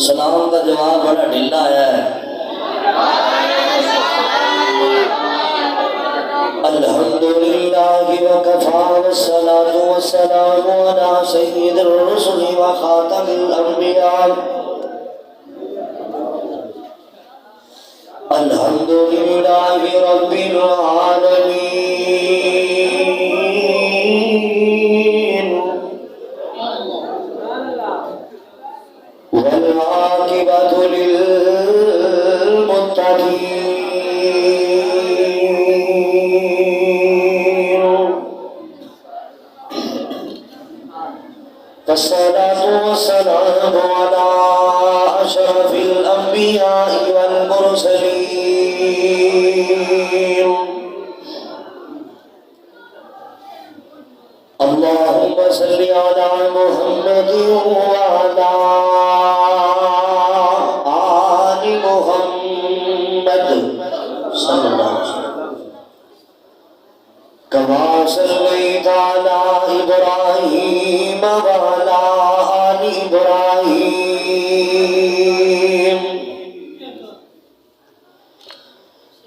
سلام کا جواب بڑا ڈھیلا ہے۔ الحمدللہ وکفا والصلاة والسلام علی سید الرسل وخاتم الانبیاء الحمدللہ رب العالمین والعاقبۃ للمتقین والصلاة والسلام على أشرف الأنبياء والمرسلين اللهم صل على محمد وعلى آل محمد صلى الله عليه وسلم كما صليت على إبراهيم وعلى آل إبراهيم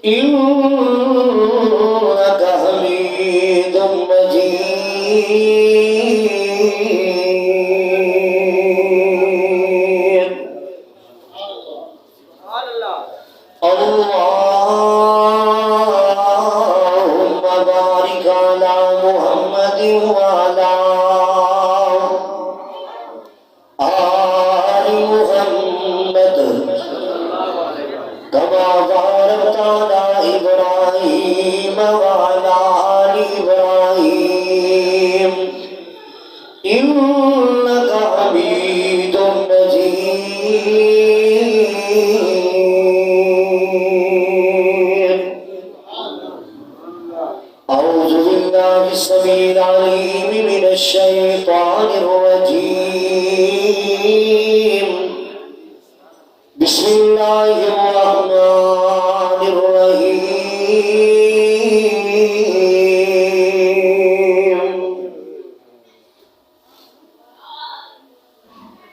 إنك حميد مجيد اللهم بارك على محمد وعلى آل محمد كما باركت على إبراهيم وعلى آل إبراهيم إنك حميد مجيد أعوذ بالله السميع العليم من الشيطان الرجيم بسم الله الرحمن الرحيم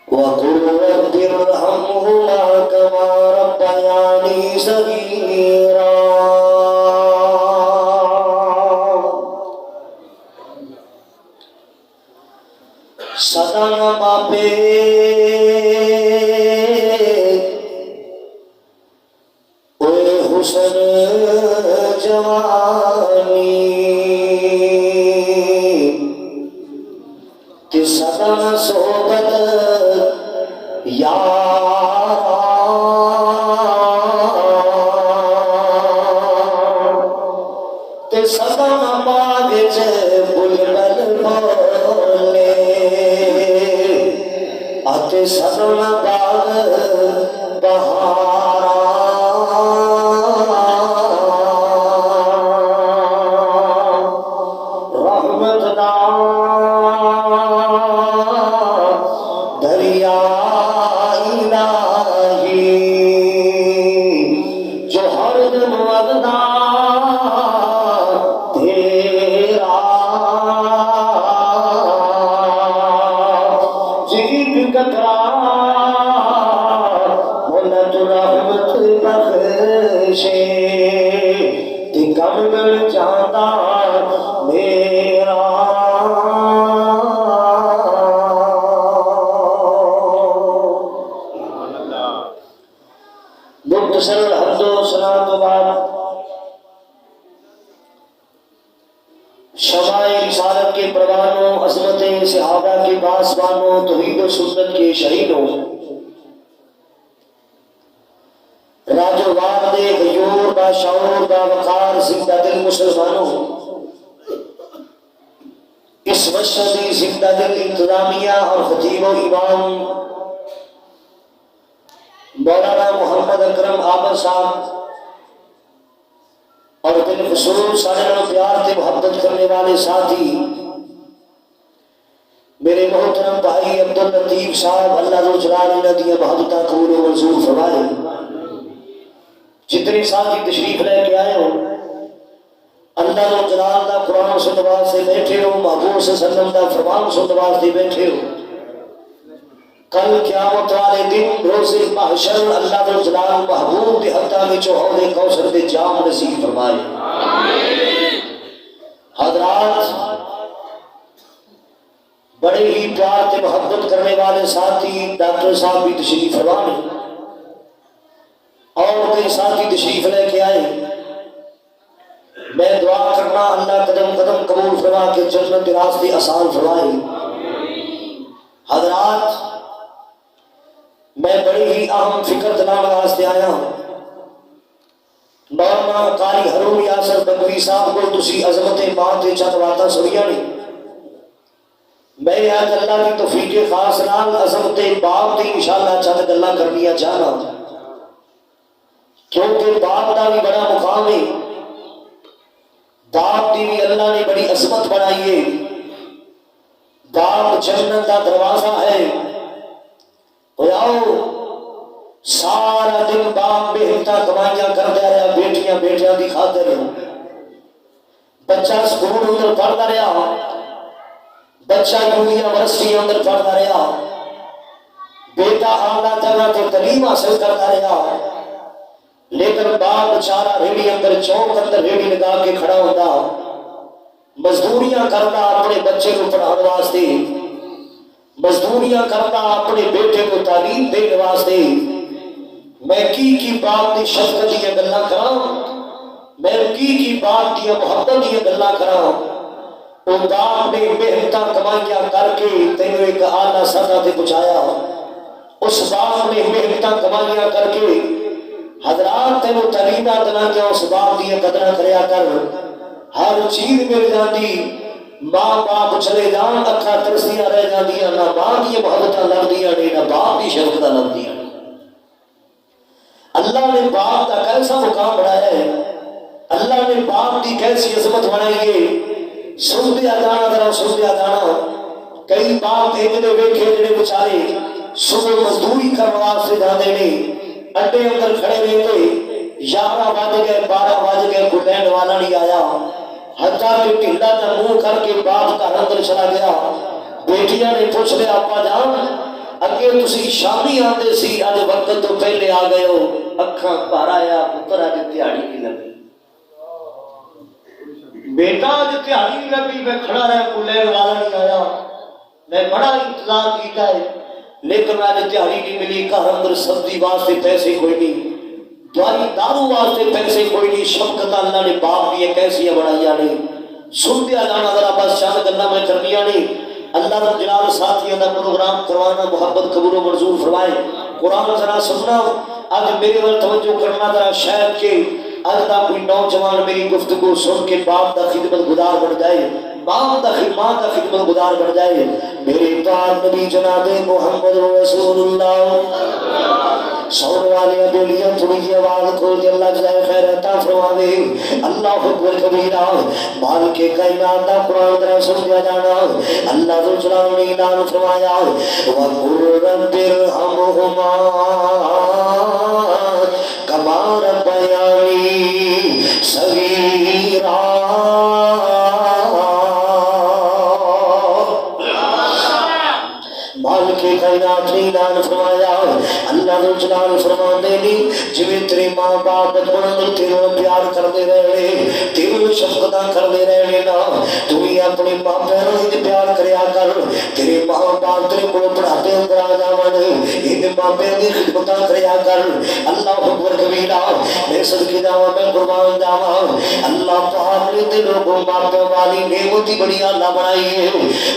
وقل رب ارحمهما كما ربياني صغيرا سدا باپے حسن جوانی تے سدا صحبت یار تے سدا باغ چ بلبل بولے آتے سدا باغ بہارا دریا الہی جو ہر دم وغدا تیرا جیب قطرہ مولت رحمت بخشے تے کم مل جاتا میرا مختصر الحمد و ثنا تو بعد شمائے رسالت کے پروانوں، عظمت صحابہ کے پاسبانوں، توحید و سنت کے شہیدوں، راج و وار دے غیور با شعور با وقار زندہ دل مسلمانوں، اس مشہدی زندہ دل انتظامیہ اور خطیب و امام مولانا محمد اکرم عامر صاحب اور بالخصوص سارے پیار سے محبت کرنے والے ساتھی میرے محترم بھائی عبداللطیف صاحب، اللہ جو جلال دیا محبتہ قبول و منظور فرمائے۔ جتنے ساتھی تشریف لے کے آئے ہو، اللہ جو جلال دا قرآن سننے واسطے بیٹھے ہو، محبوب صلی اللہ علیہ وسلم دا فرمان سننے واسطے بیٹھے ہو، کل قیامت والے دن روز محشر اللہ تعالی جلال محبوب کے حتہ میں حوض کوثر دے جام نصیب فرمائے۔ حضرات بڑے ہی پیار سے محبت کرنے والے ساتھی ڈاکٹر صاحب بھی تشریف فرما ہیں اور کئی ساتھی تشریف لے کے آئے۔ میں دعا کرنا اللہ قدم قدم قبول فرما کے جنت کے راستے آسان فرمائے۔ حضرات میں بڑی ہی اہم فکر دلانے واسطے آیا ہوں۔ مولانا قاری ہارون یاسر بنگوی صاحب کو تسی عظمت ماں تے چند باتاں سنیاں نہیں۔ میں آج اللہ کی توفیق خاص نال عظمت باپ دی انشاءاللہ چند گلاں کرنیاں چاہنا، کیونکہ باپ دا بھی بڑا مقام ہے، باپ دی بھی اللہ نے بڑی عظمت بنائی ہے۔ باپ جنت دا دروازہ ہے۔ آؤ سارا دن باپ بہتا کمائیاں کرتا رہا، بیٹیاں بیٹیاں دی خاطر، بچہ سکول اندر پڑھتا رہا، بچہ یونیورسٹی اندر پڑھتا رہا، بیٹا اعلیٰ جگہ تو تعلیم حاصل کرتا رہا، لیکن باپ بیچارہ ریڑھی اندر چوک اندر ریڑھی لگا کے کھڑا ہوتا، مزدوریاں کرتا اپنے بچے کو پڑھانے واسطے، مزدوریاں کرتا اپنے بیٹے کو تعلیم دینے واسطے۔ میں کی باپ دی شفقت دی گلاں کراں، میں کی باپ دی محبت دی گلاں کراں۔ وہ باپ نے محنتاں کمائیاں کر کے تینوں ایک اعلیٰ سطح تے پہنچایا، اس باپ نے محنتاں کمائیاں کر کے حضرات تینوں تعلیماں دلائیاں، اس باپ دی قدر کریا کر۔ ہر چیز مل جاندی، ماں باپ چلے جان اکھاں ترسیاں رہ جاندیاں، نہ ماں دی محبتاں لگدیاں نے نہ باپ دی شفقتاں لگدیاں نے۔ اللہ نے باپ کا کیسا مقام بنایا ہے، اللہ نے باپ کی کیسی عظمت بنائی ہے۔ سن دیا جانا ذرا سن دیا جانا، کئی باپ ایک دے ویکھے جڑے بیچارے صبح مزدوری کرنے واسطے جاندے نے، اڈے اندر کھڑے رہتے، 11 بج گئے 12 بج گئے کوئی لین والا نہیں آیا، حتیٰ کہ ٹھنڈا جا منہ کر کے باپ کا اندر چلا گیا۔ بیٹیاں نے پوچھ لیا ابا جان اگے تسی شامی آندے سی، اج وقت تو پہلے آ گئے ہو، اکھاں بھر آیا پتر اج تہاڑی نہیں لگی، بیٹا اج تہاڑی نہیں لگی، میں کھڑا رہا کوئی لین والا نہیں آیا، میں بڑا انتظار کیتا ہے لیکن اج تہاڑی نہیں ملی، گھر اندر سبزی واسطے پیسے کوئی نہیں، دوائی دارو واسطے پیسے کوئی نہیں۔ شفقت اللہ نے باپ دی کیسی بنائیاں نے۔ سن دیا جانا ذرا بس چند گلاں میں کرنیاں نہیں۔ اللہ رب جلال ساتھیوں کا پروگرام کروانا محبت قبول و منظور فرمائے۔ قرآن ذرا سننا، آج میرے ور توجہ کرنا ذرا، شاید کہ آج دا کوئی نوجوان میری گفتگو سن کے باپ دا خدمت گزار بن جائے، باپ دا ماں دا خدمت گزار بن جائے۔ میرے پاک نبی جناب محمد رسول اللہ سون والے بولیاں تھوڑی جی آواز کھول کے اللہ جزائے خیر عطا فرماوے۔ اللہ اکبر کبیرہ، مالک کائنات دا قرآن ذرا سن دیا جانا۔ اللہ ذو جلال نے اعلان فرمایا وَقُلْ رَبِّ ارْحَمْهُمَا كَمَا رَبَّيَانِي صَغِيرًا۔ مالک کائنات نے اعلان فرمایا، اللہ ذو جلال فرماندے نہیں جویں تیرے ماں باپ بچپن اندر تینوں پیار کرتے رہے، تینوں شفقتاں کرتے رہے نا، تو بھی اپنے ماں پیوں نوں پیار کریا کر۔ تیرے ماں باپ تیرے کول بڑھاپے اندر آ جاون، ان ماں پیوں دی خدمتاں کریا کر۔ اللہ اکبر کبیرہ، میں صدقے جاواں میں قربان جاواں، اللہ پاک نے تے لوگوں ماں پیوں والی نعمت ہی بڑی اعلیٰ بنائی ہے۔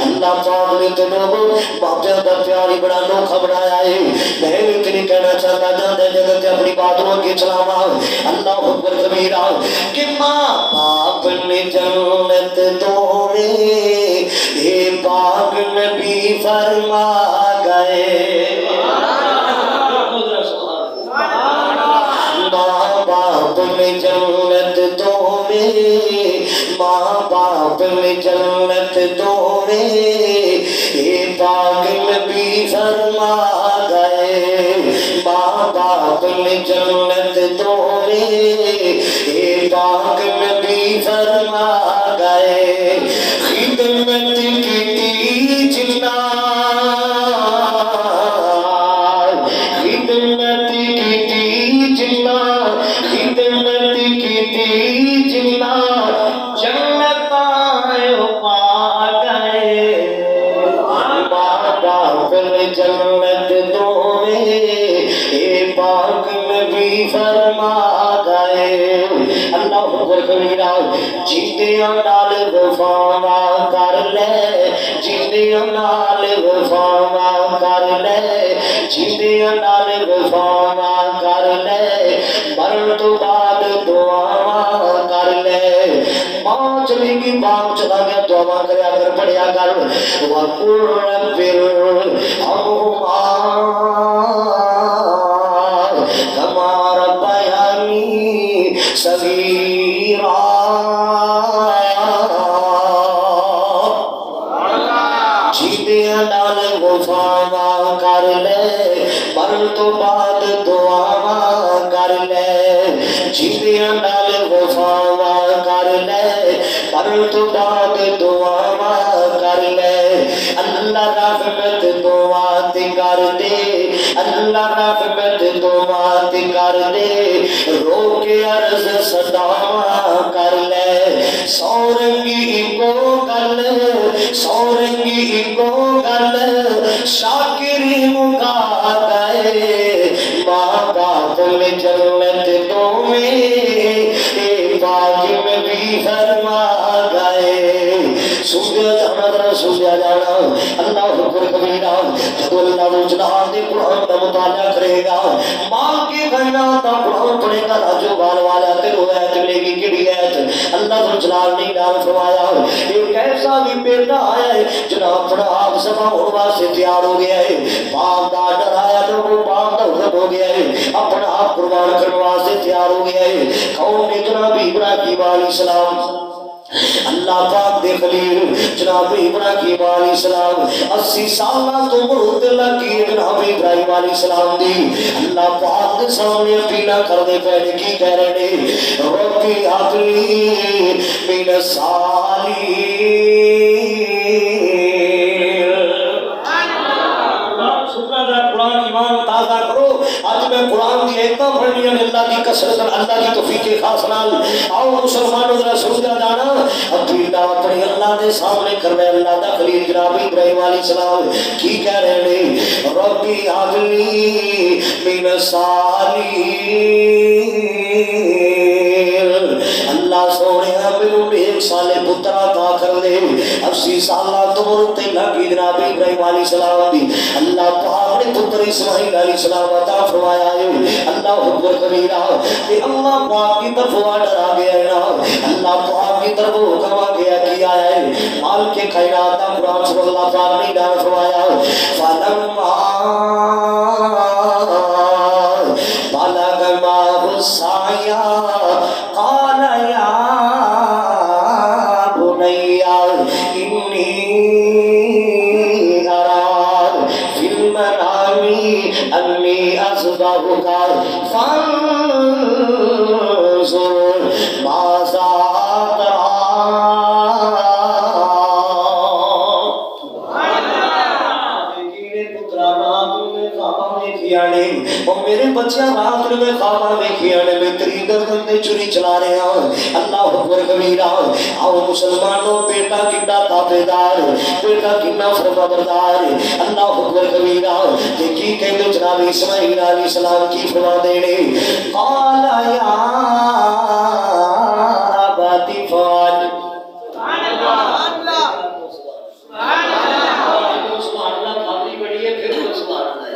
اللہ پاک نے تے لوگوں ماں پیوں دا پیار ہی بڑا انوکھا بنایا ہے۔ میں اتنی کہنا چاہتا جاندے جگہ تے اپنی بات رو کے چلاواں، اللہ اکبر کبیرہ، کہ ماں باپ نے جنت توڑے اے پاک نبی فرما گئے۔ ماں باپ نے جنت توڑے، ماں باپ نے جنت توڑے اے پاک نبی فرما گئے۔ ماں باپ نے جنت توڑے اے پاک نبی فرما گئے۔ خدمت کی جنا محفل جنت دوے اے پاک نبی فرما گئے اللہ اکبر کبیرہ جیتیاں نال وفا کر لے جیتیاں نال وفا کر لے جیتیاں نال وفا کر لے مرن تو بعد دعا کر لے ماں چلی گی باپ چلا گیا دعا کریا کر پڑھیا کر وَقُلْ رَبِّرْ ہَمُمَا كَمَا رَبَّيَانِي صَغِيرًا جیتیاں نال وفا کر لے مرن تو بعد دعا کر لے جیتیاں نال وفا کر لے مرن تو بعد دعا کر لے اللہ رحمت دعا کر دے اللہ رحمت دعا کر دے رو کے عرض صدا کر لے سورنگی کو گل سورنگی کو گل شاکری مکا گئے ماں باپ میں جنت دو میں اے باغ میں بھی فرما گئے سوچیا جانا ذرا سوچیا جانا اللہ اکبر کبیرہ جب اللہ جلال نے قرآن کا مطالعہ کرے گا ماں کی بہنا کا قرآن پڑھے گا راجو بال والا تیرو ایت ملے گی کڑی ایت اللہ جلال نے نام فرمایا ایک ایسا بھی بیٹا آیا ہے جناب پڑھا آپ سبا ہونا سے تیار ہو گیا ہے باپ دا ڈر آیا لوگوں باپ دا غرب ہو گیا ہے اپنا آپ قربان کرنے سے تیار ہو گیا ہے کون نے جناب ابراہیم علیہ السلام اللہ پاک دے خلیل جناب ابراہیم علیہ السلام 80 سالہ تو مرد لگی جناب ابراہیم علیہ السلام دی اللہ پاک دے سامنے اپیلا کر دے پہلے کی کہہ رہے نے ربی عقلی من الصالحین قرآن ایمان تازہ کرو آج میں قرآن کی ایتنا پڑھنی ہے اللہ کی کسرت اللہ کی توفیق خاص نال آؤ مسلمانوں ذرا سمجھا جانا اپنی دعوت پڑھی اللہ نے سامنے کرنے اللہ دا خلیل جناب ابراہیم علیہ السلام کی کہہ رہے ہیں ربی عقلی من الصالحین اللہ سونے ہمیں ایک سال پتر عطا کر دے 80 سالہ تو مرتے لگی جناب ابراہیم علیہ السلام دی اللہ پاک نے پتر اسماعیل علیہ السلام عطا فرمایا ہے اللہ اکبر کبیرہ کہ اللہ پاک کی طرف ڈرا گیا ہے اللہ پاک کی طرف حکم آ گیا کیا ہے مال کے خیرات قرآن صلی اللہ پاک نے ڈال فرمایا فلما بلغ معه السعي قال يا بني إني أرى في المنام أني أذبحك فانظر ماذا ترى میرے بچے رات میں خواباں دیکھیا نے میں تیری گردن تے چھری چلا رہے ہیں اللہ اکبر کبیرہ آؤ مسلمانوں بیٹا کتنا تابعدار بیٹا کتنا فرمانبردار اللہ اکبر کبیرہ دیکھی کہتے جناب اسماعیل علیہ السلام کی فرما دینے قال یا اباتی فعل سبحان اللہ سبحان اللہ سبحان اللہ کافی بڑی ہے پھر سبحان اللہ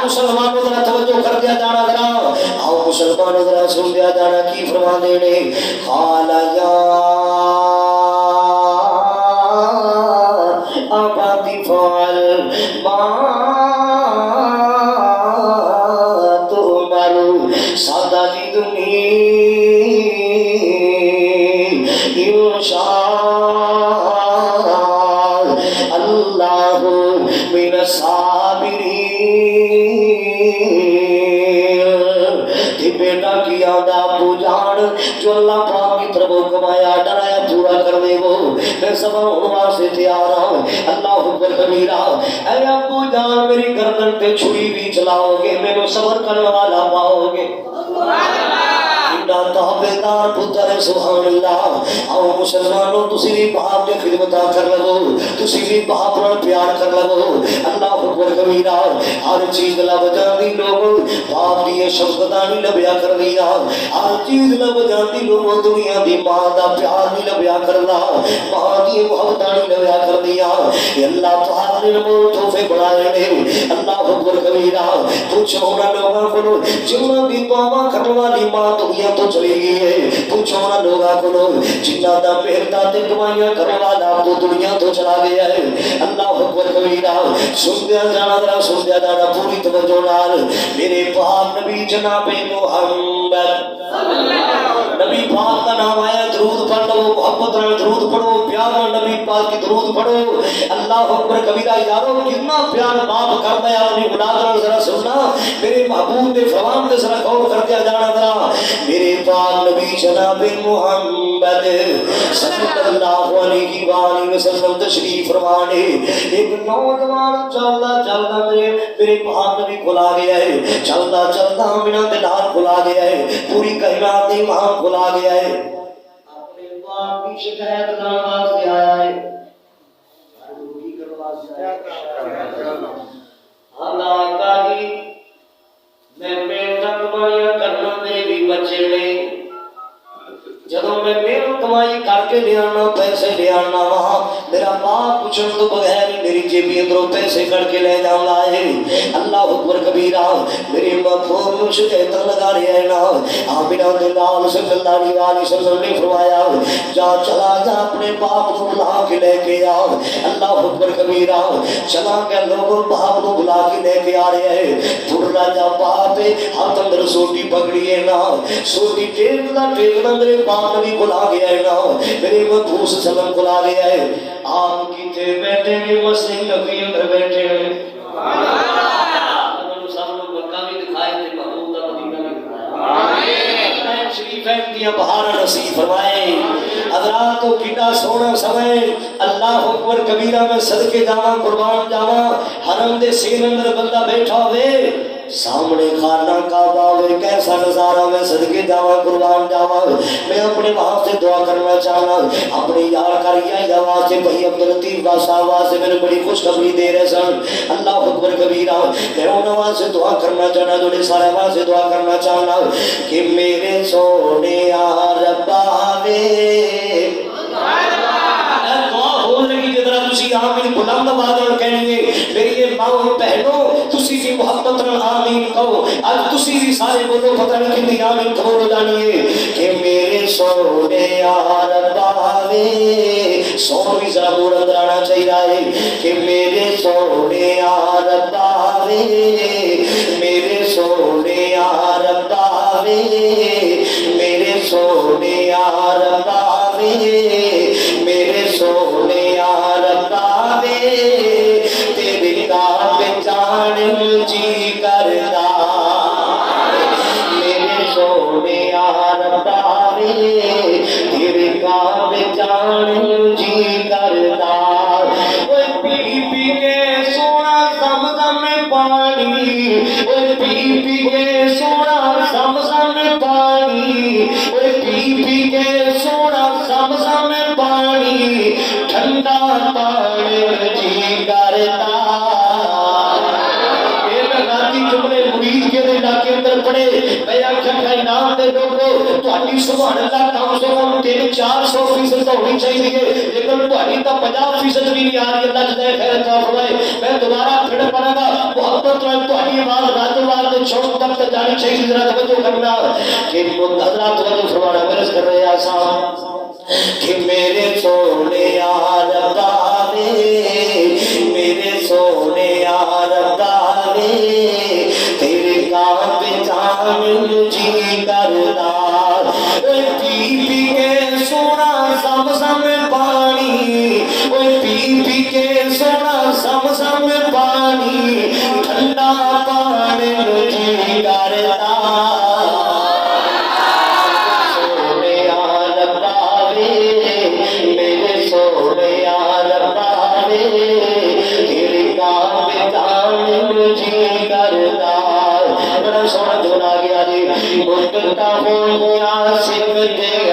مسلمانوں ذرا توجہ کر دیا جانا ذرا آؤ مسلمانوں ذرا سن دیا جانا کی فرما دینے قال یا اباتی فعل ما تؤمر ستجدنی انشاء اللہ من الصابرین کہ بیٹا کیا دا ابو جان جو اللہ پاک کی طرف حکم آیا ڈرایا پورا کر دے وہ میں سبا عنوان سے تیار ہوں اللہ اکبر کبیرہ اے ابو جان میری گردن پہ چھری بھی چلاؤ گے میرے صبر کرنے والا پاؤ گے کنا تابعدار پتر سبحان اللہ آؤ مسلمانوں تسی بھی باپ کی خدمت کر لگو تسی بھی باپ نال پیار کر لگو اللہ اکبر کبیرہ ہر چیز لب جاندی لوگ باپ دی شفقتاں نہیں لبیا کر دیا ہر چیز لب جاندی لوگ دنیا دی ماں دا پیار نہیں لبیا کرنا ماں دی محبت نہیں لبیا کر دیا اللہ تعالی نے مول تحفے بنائے نے اللہ اکبر کبیرہ پوچھو انہاں لوگاں کو جنہاں دی دعا کرنے والی ماں دنیا تو چلی گئی ہے پوچھو انہاں لوگاں کو جنہاں دا مہرتا تے دعائیاں کرنے والا تو دنیا تو چلا گیا ہے اللہ اکبر کبیرہ سنیا جانا ذرا سنیا جانا پوری توجہ نال میرے پاک نبی جناب محمد نبی پاک کا نام آیا درود پڑھ لو محبت نال درود پڑھو پیار نال نبی پاک کی درود پڑھو اللہ اکبر کبیرہ یارو کتنا پیار باپ کرتا ہے اپنی اولاد نال ذرا سننا میرے محبوب دے فرمان تے ذرا غور کر کے جانا ذرا میرے پاک نبی جناب محمد صلی اللہ علیہ وآلہ وسلم تشریف فرمانے ایک نوجوان چلتا میرے پاک نبی کھلا گیا ہے چلتا میرا دلال کھلا گیا ہے پوری کائنات دی ماں کھلا گیا ہے اپنے باپ کی شکایت کرنے واسطے آیا ہے اللہ کا جی میں محنت کمائیاں کرنا میرے بھی بچے نے جدوں میں محنت کمائی کر کے لے آنا پیسے لے آنا وہاں میرا باپ پوچھنے تو بغیر ہی میری جیبی اندروں پیسے کر کے لے جاؤں لائے اللہ اکبر کبیرہ میری مفہوم مجھے تر لگا رہے ہیں نا آمینہ دلال صلی اللہ علیہ وسلم نے فرمایا جا چلا جا اپنے باپ کو بلا کے لے کے آ اللہ اکبر کبیرہ چلا کے لوگوں باپ کو بلا کے لے کے آ رہے ہیں پورا جا باپ ہاتھ اندر سوٹی پکڑی ہے نا سوٹی ٹیکنا میرے باپ نبی کو لا گیا ہے نا میرے مدھوس سلم کو لا گیا ہے آپ کی تھے بیٹھے گے مسجد نبی اندر بیٹھے ہیں سب لوگ مکہ بھی دکھائے تھے محمود کا مدینہ بھی دکھایا شریف ہے دیا بہار نصیب فرمائے حضرات تو کتنا سونا سمے اللہ اکبر کبیرہ میں صدقے جاواں قربان جاواں حرم دے سین اندر بندہ بیٹھا ہوئے سامنے خانہ کعبہ ہوئے کیسا نظارہ میں صدقے جاواں قربان جاواں میں اپنے وہاں سے دعا کرنا چاہنا اپنے یار کریہ جاواں سے بھائی عبداللطیف بادشاہ آواز سے میں نے بڑی خوشخبری دے رہے سن اللہ اکبر کبیرہ میں انہوں وہاں سے دعا کرنا چاہنا جو سارے وہاں سے دعا کرنا چاہنا کہ میرے سونے ربا وے دعا ہو لگی جدرا تسی آمین بلند آواز کہنی ہے میری یہ ماں بہنوں تسی بھی محبت نال آمین کہو اج تسی بھی سارے بولو پتہ نہیں کتنی آمین کہو جانی ہے کہ میرے سونے ربا وے سو بھی ذرا مور اندر آنا چاہیے کہ میرے سونے ربا وے میرے سونے ربا وے میرے سونے ربا وے میرے سونے ربا وے تیری گاہ جان جی کردا میرے سونے ربا وے تیری گاہ جان جی کردا اوے پی پی کے سونا زمزم پانی اوے پی پی کے سونا زمزم پانی اوے پی پی کے سونا زمزم پانی ٹھنڈا پانی جی کرتا جملے مرید کے علاقے اندر پڑے میں آخر کا انعام دے لوگوں تہاڈی سبحان اللہ کم سے کم 300-400% تو ہونی چاہیے لیکن تہاڈی تا 50% بھی نہیں آ رہی اللہ جزائے خیر عطا فرمائے میں دوبارہ پھر پڑھاں گا محبت نال تہاڈی آواز راجو وال دے چھوڑ تک جانی چاہیے ذرا توجہ کرنا کہ حضرات توجہ فرمانا عرض کر رہے ہیں کہ میرے سونے ربا وے میرے سونے ربا وے تیرے گاہ پہ جان جی کردا اوے پی پی کے سونا زمزم پانی اوے پی پی کے سونا زمزم پانی ٹھنڈا پانی جی کردا سونا جونا گیا جی مدتا ہو گیا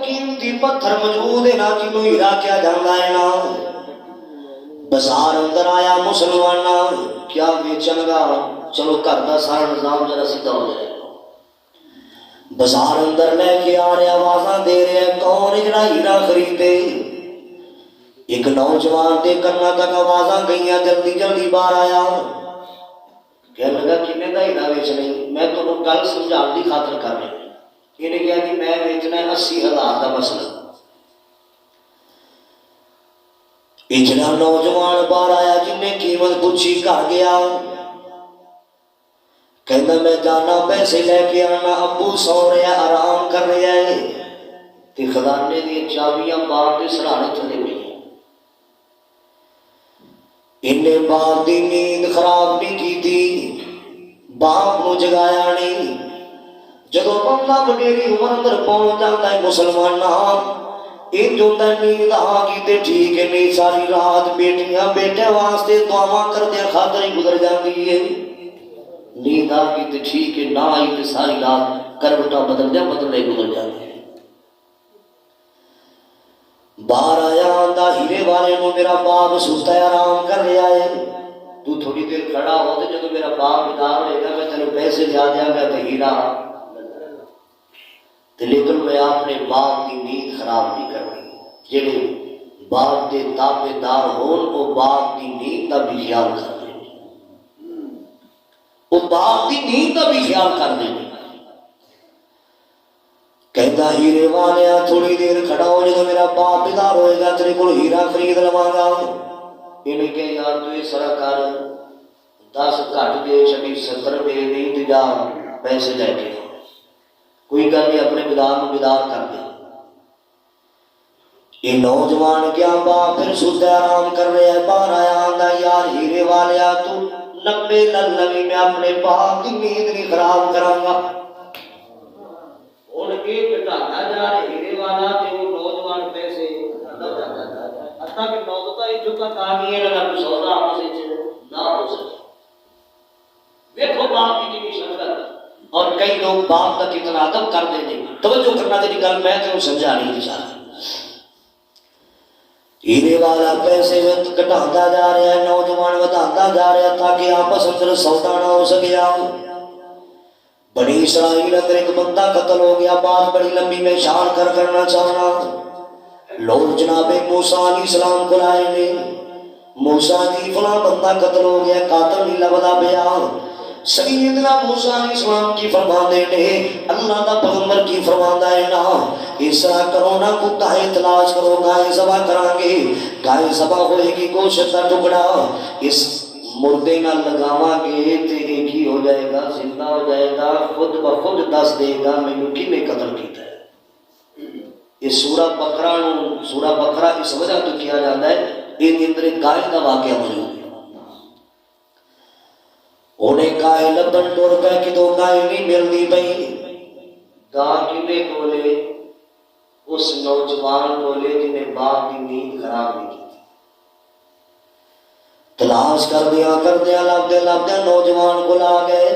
قیمتی پتھر موجود ہے نا جنوں ہیرا کیا جاندا ہے نا بازار اندر آیا مسلمان کیا بیچن گا چلو گھر دا سارا نظام ذرا سیدھا ہو جائے گا بازار اندر لے کے آ رہے آوازاں دے رہے کون جڑا ہیرا خریدے ایک نوجوان دے کنا تک آوازاں گئیاں جلدی جلدی باہر آیا کہنے لگا کنے دا ہیرا بیچنا میں تمہیں گل سمجھان دی خاطر کر رہی انہیں کہا کہ میں بیچنا ہے 80,000 کا مسئلہ اجڑا نوجوان باہر آیا جن نے قیمت پوچھی گھر گیا کہنا میں جانا پیسے لے کے آنا ابو سو رہا آرام کر رہا ہے تے خزانے دی چابیاں باپ کے سرہانے تھلے ہوئی انہیں باپ دی نیند خراب نہیں کی تھی باپ کو جگایا نہیں جدو بندہ وڈیری عمر اندر پہنچ جاتا ہے مسلمان ایک جو نیند آ گئی تے ٹھیک ہے نہیں ساری رات بیٹیاں بیٹے واسطے دعاواں کردے خاطر ہی گزر جاتی ہے نیند آ گئی تے ٹھیک ہے نہ آئی تے ساری رات کروٹا بدلدے گزر جاتی ہے باہر آیا آندا ہیرے والے نو میرا باپ سوتا ہے آرام کر رہا ہے تو تھوڑی دیر کھڑا ہو تے جدو میرا باپ بیدار ہوئے گا میں تینوں پیسے دیا گا تے ہیرا لیکن میں اپنے باپ کی نیند خراب نہیں کرنی جڑے باپ کے تابے دار ہون وہ باپ کی نیند کا بھی خیال کر دیں وہ باپ کی نیند کا بھی خیال کر دیں کہتا ہیرے والیا تھوڑی دیر کھڑا ہو جب میرا باپ بیدار ہوئے گا تیرے کو ہیرا خرید لواں گا انہیں کہ یار تو اس طرح کر 10 گھٹ دے 70 دے نہیں تو جا پیسے لے کے کوئی گل نہیں اپنے بیدار میں بیدار کر دے یہ نوجوان کیا باپ پھر سوتا آرام کر رہے ہیں باہر آیا آندا یار ہیرے والیا تو 90 لوی میں اپنے باپ کی نیند نہیں خراب کراں گا اور ایک گھٹانا جا رہے ہیرے والا تے وہ نوجوان پیسے حتیٰ کہ نوبتا ہی جو تک آ گئی ہے اگر کوئی سودا آپ سے نہ ہو سکے دیکھو باپ کی کتنی شفقت اور کئی لوگ باپ کا کتنا ادب کر دیتے توجہ کرنا تیری گل میں تمہیں سمجھا نہیں چاہتا ہیرے والا پیسے گھٹاتا جا رہا ہے نوجوان بتاتا جا رہا تاکہ آپس اندر سودا نہ ہو سکیا بنی اسرائیل اندر ایک بندہ قتل ہو گیا بات بڑی لمبی میں اشار کرنا چاہنا لوگ جناب موسیٰ علیہ السلام کو لائے نے موسیٰ جی فلاں بندہ قتل ہو گیا قاتل نہیں لبدا پیا سیدنا موسیٰ علیہ السلام کی فرماندے نے اللہ دا پیغمبر کی فرماندا ہے نا اس طرح کرو نا کو گائے تلاش کرو گائے ذبح کران گے گائے ذبح ہوئے گی گوشت کا ٹکڑا اس مردے نہ لگاواں گے تے ایک ہی ہو جائے گا زندہ ہو جائے گا خود بخود دس دے گا مینوں کنے قتل کیتا ہے یہ سورہ بقرہ اس وجہ تو کیا جاتا ہے یہ اندر گائے کا واقعہ موجود ہے انہیں گائے لبن ٹور پہ کہ تو گائے نہیں ملتی پئی گاہ کنے کولے اس نوجوان کولے جنہیں باپ کی نیند خراب نہیں کی تلاش کر دیا لبدے نوجوان کو لا گئے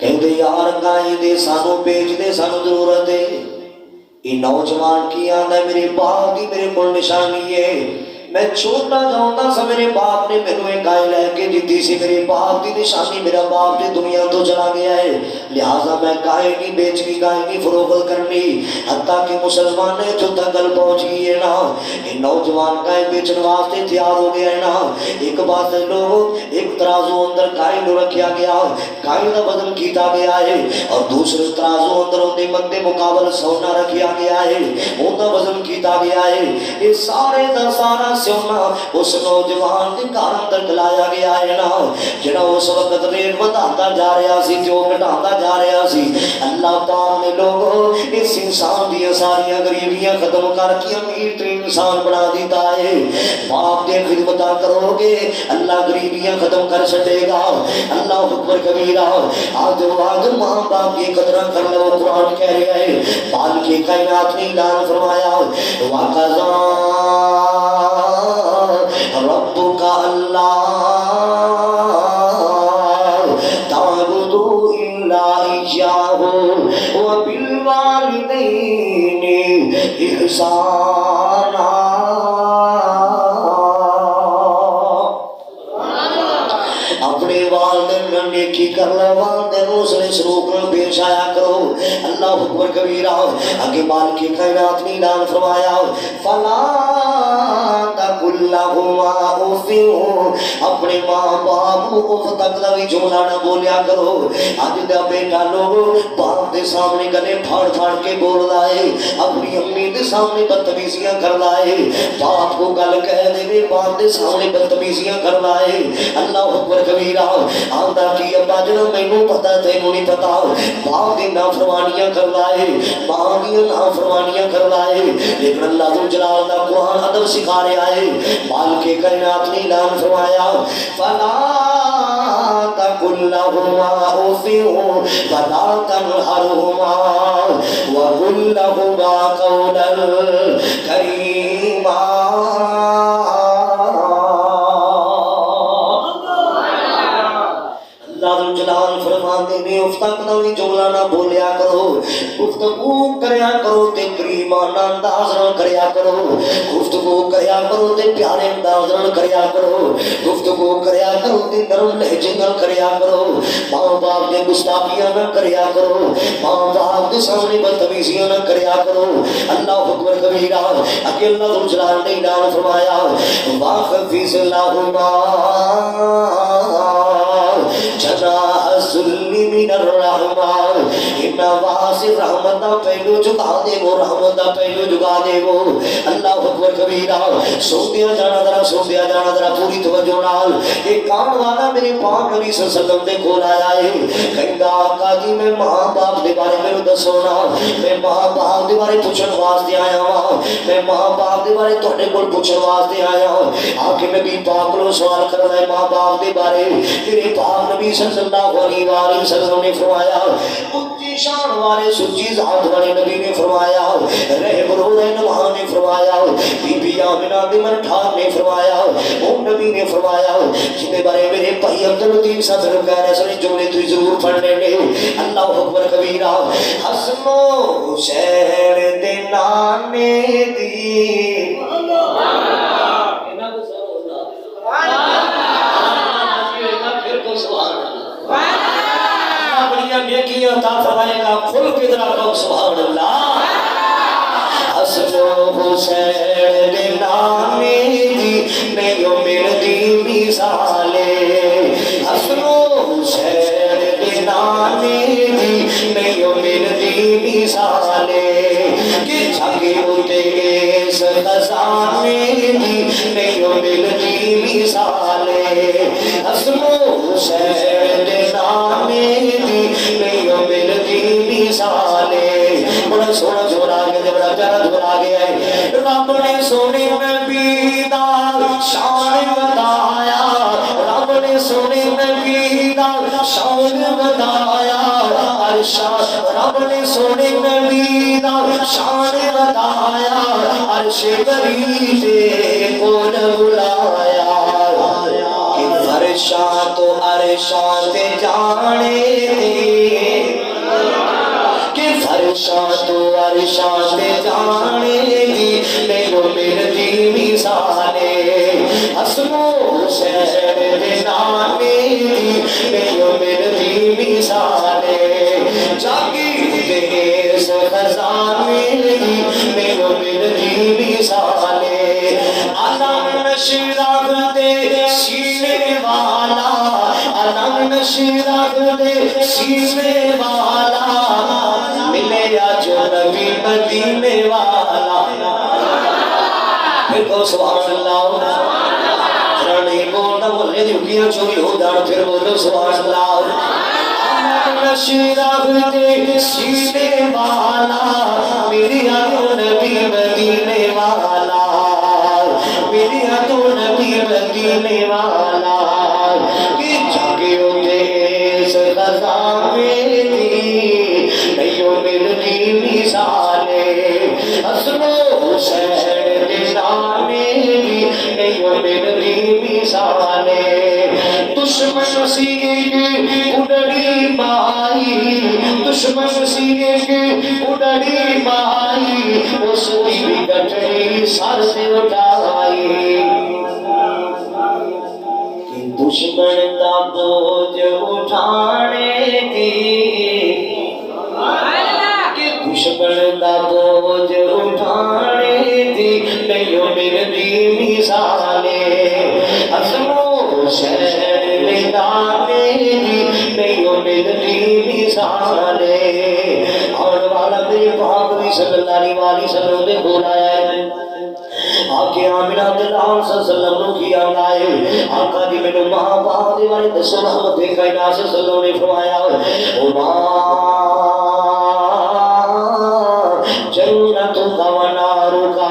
کہتے یار گائے دے سانو بیچ دے سانو ضرورت ہے یہ نوجوان کی آندا ہے میرے باپ کی میرے کو نشانی ہے میں چھوٹا جاؤں سا میرے باپ نے میرے ایک گائے لے کے دیتی سی میرے باپ کی نشانی میرا باپ نے دنیا تو چلا گیا ہے لہٰذا میں گائے نہیں بیچنی گائے نہیں فروخت کرنی حتیٰ کہ مسلمان نے جو تگل پہنچ گئی ہے نا یہ نوجوان گائے بیچن واسطے تیار ہو گیا ہے نا ایک بات لوگ ایک ترازو اندر گائے نو رکھیا گیا گائے کا وزن کیتا گیا ہے اور دوسرے ترازو اندر ان کے مدے مقابل سونا رکھیا گیا ہے ان کا وزن کیتا گیا ہے یہ سارے دا سارا سونا اس نوجوان کے گھر اندر لایا گیا ہے نا جڑا اس وقت ریٹ بڑھاتا جا رہا سی جو گھٹاتا جا رہا سی اللہ پاک نے لوگوں اس انسان دی ساری غریبیاں ختم کر کے امیر ترین انسان بنا دیتا ہے باپ دے خدمت کرو گے اللہ غریبیاں ختم کر چھڈے گا اللہ اکبر کبیرہ آج ماں باپ کی قدر کر لو قرآن کہہ رہا ہے بال کی کائنات نے اعلان فرمایا وَقَضَىٰ ربک اللہ تعبدوا الا اياه وبالوالدين احسانا اپنے والدین میں نیکی کرنا والدین اس نے سلوک میں پیش آیا کرو اللہ اکبر کبیرہ آگے مالک کائنات نے اعلان فرمایا فلا تقل لهما اف اپنے ماں باپ کو اف تک دا بھی جملہ نہ بولیا کرو اج دا بیٹا لوگ باپ دے سامنے گلے پھاڑ پھاڑ کے بول رہا ہے اپنی امی دے سامنے بدتمیزیاں کر رہا ہے باپ کو گل کہہ دے باپ دے سامنے بدتمیزیاں کر رہا ہے اللہ اکبر کبیرہ آندا کی ابا جنو مینوں پتہ تینوں نہیں پتہ باپ دی نافرمانیاں کر رہا ہے ماں دی نافرمانیاں کر رہا ہے لیکن اللہ ذو جلال دا قرآن ادب سکھا رہا ہے مالک کائنات نے اعلان فرمایا فلا تقل لهما اف ولا تنهرهما وقل لهما قولا كريما جلال فرماتے نے اس تک نہ جملہ نہ بولیا کرو گفتگو کریا کرو تے کریمانہ انداز نہ کریا کرو گفتگو کریا کرو تے پیارے انداز نہ کریا کرو گفتگو کریا کرو تے نرم لہجے نہ کریا کرو ماں باپ نے گستاخیاں نہ کریا کرو ماں باپ کے سامنے بدتمیزیاں نہ کریا کرو اللہ اکبر کبیرہ اگے اللہ ذو جلال نے اعلان فرمایا واخفض لهما جناح الذل من الرحمن ان واسع رحمت دا پہلو جھکا دے وہ رحمت دا پہلو جھکا دے وہ اللہ اکبر کبیرہ سوندیا جانا ذرا پوری توجہ نال ایک کان والا میرے پاک نبی صلی اللہ علیہ وسلم دے کول آیا ہے کہندا آقا جی میں ماں باپ دے بارے میں دسو نا میں ماں باپ دے بارے پوچھن واسطے آیا ہاں میں ماں باپ دے بارے تواڈے کول پوچھن واسطے آیا ہاں آ کے نبی پاک نو سوال کرنا ہے ماں باپ دے بارے میرے پاک نبی صلی اللہ علیہ وآلہ وسلم نے فرمایا اونچی شان والے سچی ذات والے نبی نے فرمایا رہ برور نوح نے فرمایا بی بی آمنہ بن ٹھار نے فرمایا وہ نبی نے فرمایا جن بارے میرے بھائی عبداللطیف صدر کہہ رہے سنے جملے تو ضرور پڑھ لینے اللہ اکبر کبیرہ حسن و حسین دے نانے دی نیکیاں عطا فرمائے گا کھل کے ذرا کہو سبحان اللہ حسن و حسین دے نانے دی نہیں ملدی مثالے حسن و حسین دے نانے دی نہیں ملدی مثالے کہ جھگے اٹھے اس خزانے دی نہیں ملدی مثالے حسن و حسین دے نانے دی نہیں ملدی مثالے بڑا سونا جھوڑا گیا بڑا پیارا جھوڑا گیا ہے رب نے سونے نبی دا شان بتایا رب نے سونے نبی دا شان بتایا عرش رب نے سونے نبی دا شان بتایا عرش بری دے کو بلایا کہ فرشاں تو عرشاں تے جانے فرشاں تو عرشاں تے جانے دی میرو ملدی مثالے حسن و حسین دے نانے دی میرو ملدی مثالے جاگی دے اس خزانے دی میرو ملدی مثالے علم نشرح دے سینے والا علم نشرح دے سینے والا ملے یا جو نبی مدینے والا پھر کو سبحان اللہ رانی بولنا بولنے جھکیاں چوری ہو جان پھر بولو سبحان اللہ نشرح دے سینے والا میری آنکھوں نبی مدینے والا میری آنکھوں نبی مدینے والا کہ جھگے ہوتے اس خزانے دی نہیں ملدی مثالے حسن و حسین دے نانے دی نہیں ملدی مثالے دشمن سینے اڑڑی مائی دشمن سینے اڑڑی مائی اس کی بھی گٹڑی سر سے اٹھائی کہ دشمن دا بوجھ اٹھانے دی کہ دشمن دا بوجھ اٹھانے دی نہیں ملدی مثالے عظمو شہر لدانے دی نہیں ملدی مثالے اور والا میرے پاک بھی صلی اللہ علیہ وسلم نے بولایا ہے آکے آمینہ دلان صلی اللہ علیہ وسلم کی آنگائے آقا جی میں نے ماں باپ دیوارے دسو محمد دیکھا اینا سے صلی اللہ نے فرمایا او ماں جنت کا و نارو کا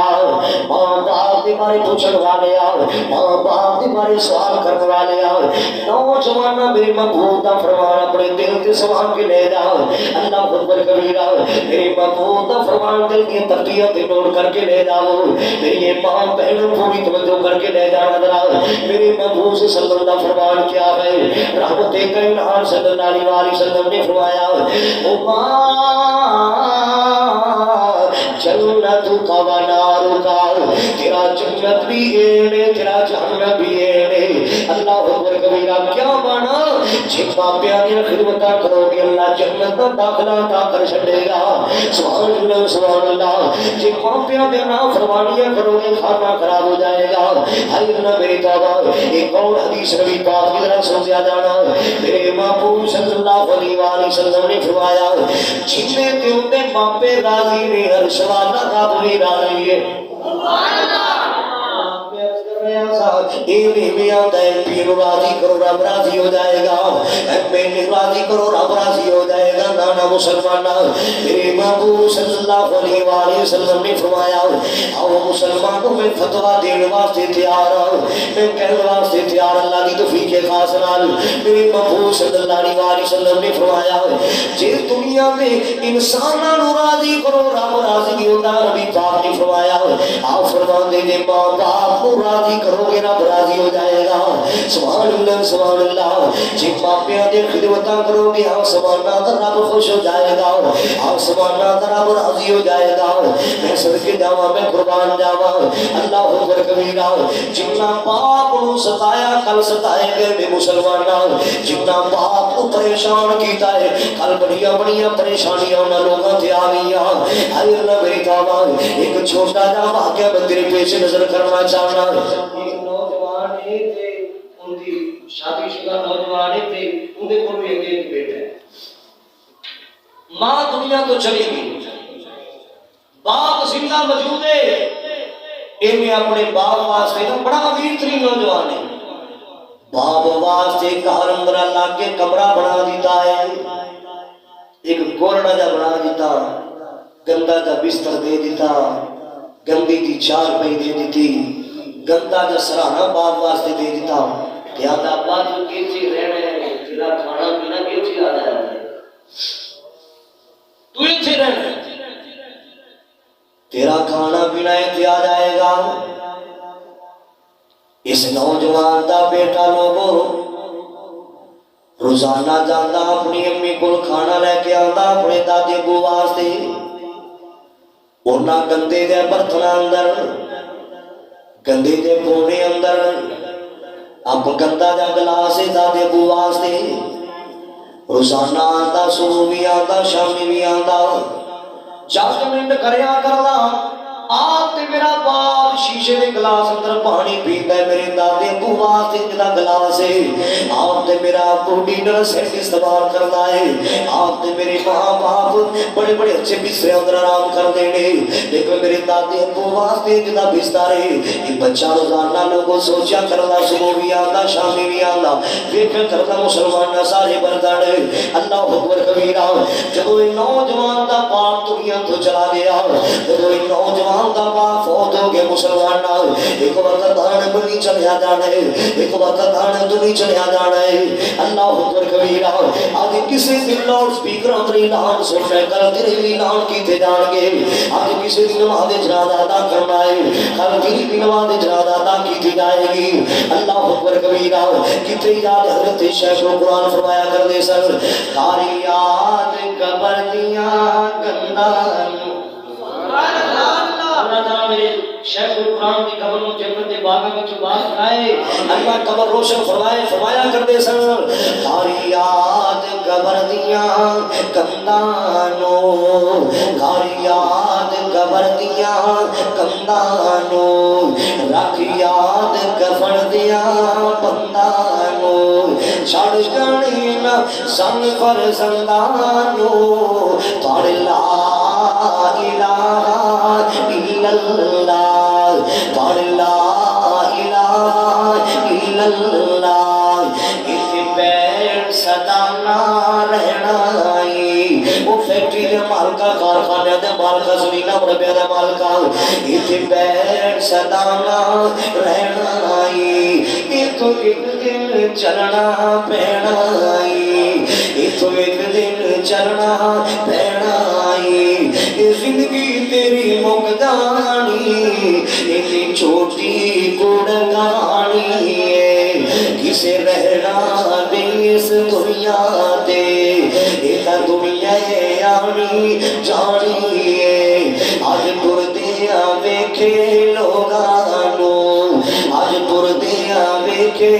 ماں باپ دیوارے پوچھن والے آؤ ماں باپ دیوارے سوال کرنے والے آؤ نوجوانہ میرے محبوب دا فرمان اپنے دل کے سوال کے لے جاؤ اللہ اکبر کبیرہ میرے محبوب دا فرمان دل کی تقدیت نوٹ کر کے لے جاؤ میری یہ ماں بہنوں پوری توجہ کر کے لے جانا ذرا میرے محبوب سے صلی اللہ علیہ فرمان کیا ہے رحمت کائنات صلی اللہ علیہ وسلم نے فرمایا او ماں جنت کا و نار کا تیرا جنت بھی ایڑے تیرا جہنم بھی ایڑے اللہ اکبر کبیرہ کیا بانا جب باپیاں کی خدمتہ کرو گے اللہ جنت کا داخلہ عطا کر چھڑے گا سبحان اللہ سبحان اللہ جب باپیاں کے نام فرمانیاں کرو گے کھانا خراب ہو جائے گا ہائی اللہ میری توبہ ایک اور حدیث نبی پاک کی طرف سن دیا جانا میرے محبوب صلی اللہ علیہ وسلم نے فرمایا جتنے دل دے باپے راضی نے ہر سوالہ کا بھی راضی ہے میں آتا ہے پیر راضی کرو رب راضی ہو جائے گا میں راضی کرو رب راضی ہو جائے گا نانا مسلمانہ میرے محبوب صلی اللہ علیہ وسلم نے فرمایا آؤ مسلمانوں میں فتوہ دینے واسطے تیار آؤ میں کہنے واسطے تیار اللہ کی توفیق خاص نال میرے محبوب صلی اللہ علیہ وسلم نے فرمایا جس دنیا میں انسانوں راضی کرو رب راضی ہوتا نبی پاک نے فرمایا آپ فرما دے دے ماں باپ کو راضی کرو گے رب راضی ہو جائے گا سبحان اللہ سبحان اللہ جب باپیاں دے خدمتاں کرو گے آسمانہ کا رب خوش ہو جائے گا آسمانہ کا رب راضی ہو جائے گا میں صدقے جاواں میں قربان جاواں اللہ اکبر کبیرہ جتنا باپ کو ستایا کل ستائے گے بے مسلمانہ جتنا باپ کو پریشان کیتا ہے کل بڑیاں بڑیاں پریشانیاں انہاں لوگاں تے آ گئیاں ہائے اللہ میری توبہ ایک چھوٹا جا واقعہ میں تیرے پیش نظر کرنا چاہنا ایک نوجوان تھے ان کی شادی شدہ نوجوان تھے ان کے کوئی ایک بیٹا ہے ماں دنیا تو چلی گئی باپ زندہ موجود ہے انہیں اپنے باپ واسطے بڑا امیر ترین نوجوان ہے باپ واسطے گھر اندر لا کے کمرہ بنا دیتا ہے ایک گورڑا جا بنا دیتا گندا جا بستر دے دیتا گندی دی چار پہ دے دیتی گندا جا سرانا باپ واسطے دے دیتا یاد ابا تو کیسی رہنا ہے تیرا کھانا پینا کیسی آ جائے تو ایسے رہنا ہے تیرا کھانا پینا ایسے آ جائے گا اس نوجوان دا بیٹا لوگوں روزانہ جانا اپنی امی کو کھانا لے کے آتا اپنے دادی ابو واسطے انہاں گندے دے برتن اندر گندے دے پونے اندر اب گندا جا گلاس دادی ابو واسطے روزانہ آتا صبح بھی آتا شامی بھی آتا 10 منٹ کریا کرنا آپ تے میرا باپ شیشے دے گلاس اندر پانی پیتا ہے میرے دادے ابو واسطے جدا گلاس ہے آپ تے میرا ابو ڈنر سیٹ استعمال کرنا ہے آپ تے میرے ماں باپ بڑے بڑے اچھے بسترے اندر آرام کر دینے لیکن میرے دادے ابو واسطے جدا بستر ہے یہ بچہ روزانہ لوگوں سوچا کرنا صبح بھی آتا شامی بھی آتا دیکھ کرنا مسلمان سارے بردن اللہ اکبر کبیرہ جب وہ نوجوان دا باپ دنیا تو چلا گیا جب وہ نوجوان دا باپ فوت ہو گئے مسلمان ایک وقت دان بنی چلیا جانا ہے ایک وقت دان دنی چلیا جانا ہے اللہ اکبر کبیرہ آج کسی دن لاؤڈ سپیکر اندر اعلان سننے کل تیرے اعلان کیتے جان گے آج کسی دن نماز جنازہ ادا کرنا ہے کل تیری بھی نماز جنازہ ادا کی جائے گی اللہ اکبر کبیرہ کتے یاد حضرت شیخ قرآن فرمایا کر دے سر کاری یاد قبر دیاں گندان شیخ القرآن کی قبر کو جنت باغا میں چباس کرائے اللہ قبر روشن فرمائے فرمایا کرتے سن ہاری یاد قبر دیاں کندانو ہاری یاد قبر دیاں کندانو رکھ یاد کفن دیاں بندانو چھڑ جانی نہ سن پر زندانو پڑھ لا الہ الا اللہ پڑھ لا الہ الا اللہ اتنے پیر صدا نہ رہنا وہ فیکٹری دے مالکا کارخانے دے مالکا زمینہ مربع دے مالکا اتنے پیر صدا نہ رہنا اتو ایک دن چلنا پینا اتو ایک دن چلنا پینا زندگی تیری مقدانی اتنی چھوٹی گڑگانی کسے رہنا نہیں اس دنیا دے ایتا دنیا آنی جانی آج پردیاں ویکھے لوگانو آج پردیاں ویکھے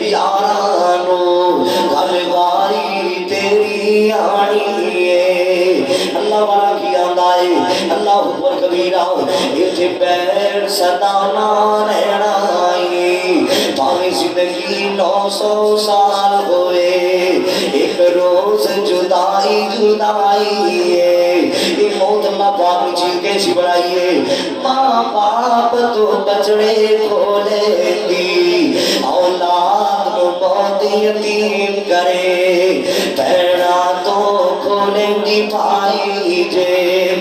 یارانو گھر واری تیری آنی اللہ والا کی آندائے اللہ اکبر کبیرہ اتھے پیر صدانا رہنا پاویں زندگی 900 سال ہوئے ایک روز جدائی جدائی یہ موت اللہ پاک نے چیز کیسی بڑھائیے ماں باپ تو بچڑے کھولے دی اولاد کو بہت یتیم کرے پیڑا تو کھولیں دی بھائی جے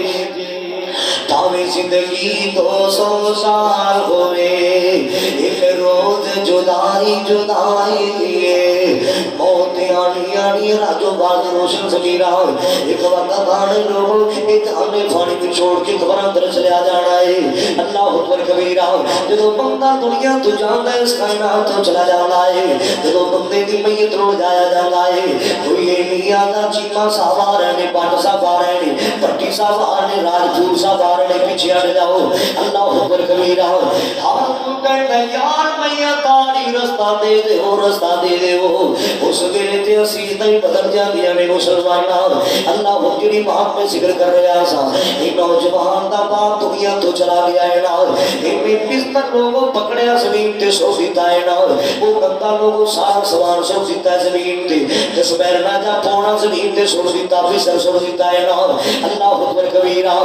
پاویں زندگی 200 سال ہوئے ایک روز جدائی جدائی موت آنی آنی راجو باز روشن زمیرہ ایک وقت آنے لوگوں ایک ہمیں پھاڑی میں چھوڑ کے دوبارہ اندر چلے آ جانا ہے اللہ اکبر کبیرہ جدو بندہ دنیا تو جانا ہے اس کائنات تو چلا جانا ہے جدو بندے دی میت روڑ جایا جانا ہے تو یہ نہیں آتا چیمہ صاحب آ رہے ہیں پاٹ صاحب آ رہے ہیں پٹی صاحب آ رہے ہیں راجپور صاحب آ رہے ہیں پیچھے آنے جاؤ اللہ اکبر کبیرہ ہم کہتے ہیں یار میت آری رستہ دے دے ہو رستہ دے دے ہو اس ویلے تے اسیدہ ہی بدل جاندیاں نے مسلمانہ اللہ وہ جڑی باپ میں ذکر کر رہا سا ایک نوجوان دا باپ دنیا تو چلا گیا ہے نا ایک میں بستر لوگوں پکڑیا زمین تے سو دیتا ہے نا وہ بندہ لوگوں ساگ سوان سو دیتا ہے زمین تے جس بیر نہ جا پونا زمین تے سو دیتا بستر سو دیتا ہے نا اللہ اکبر کبیرہ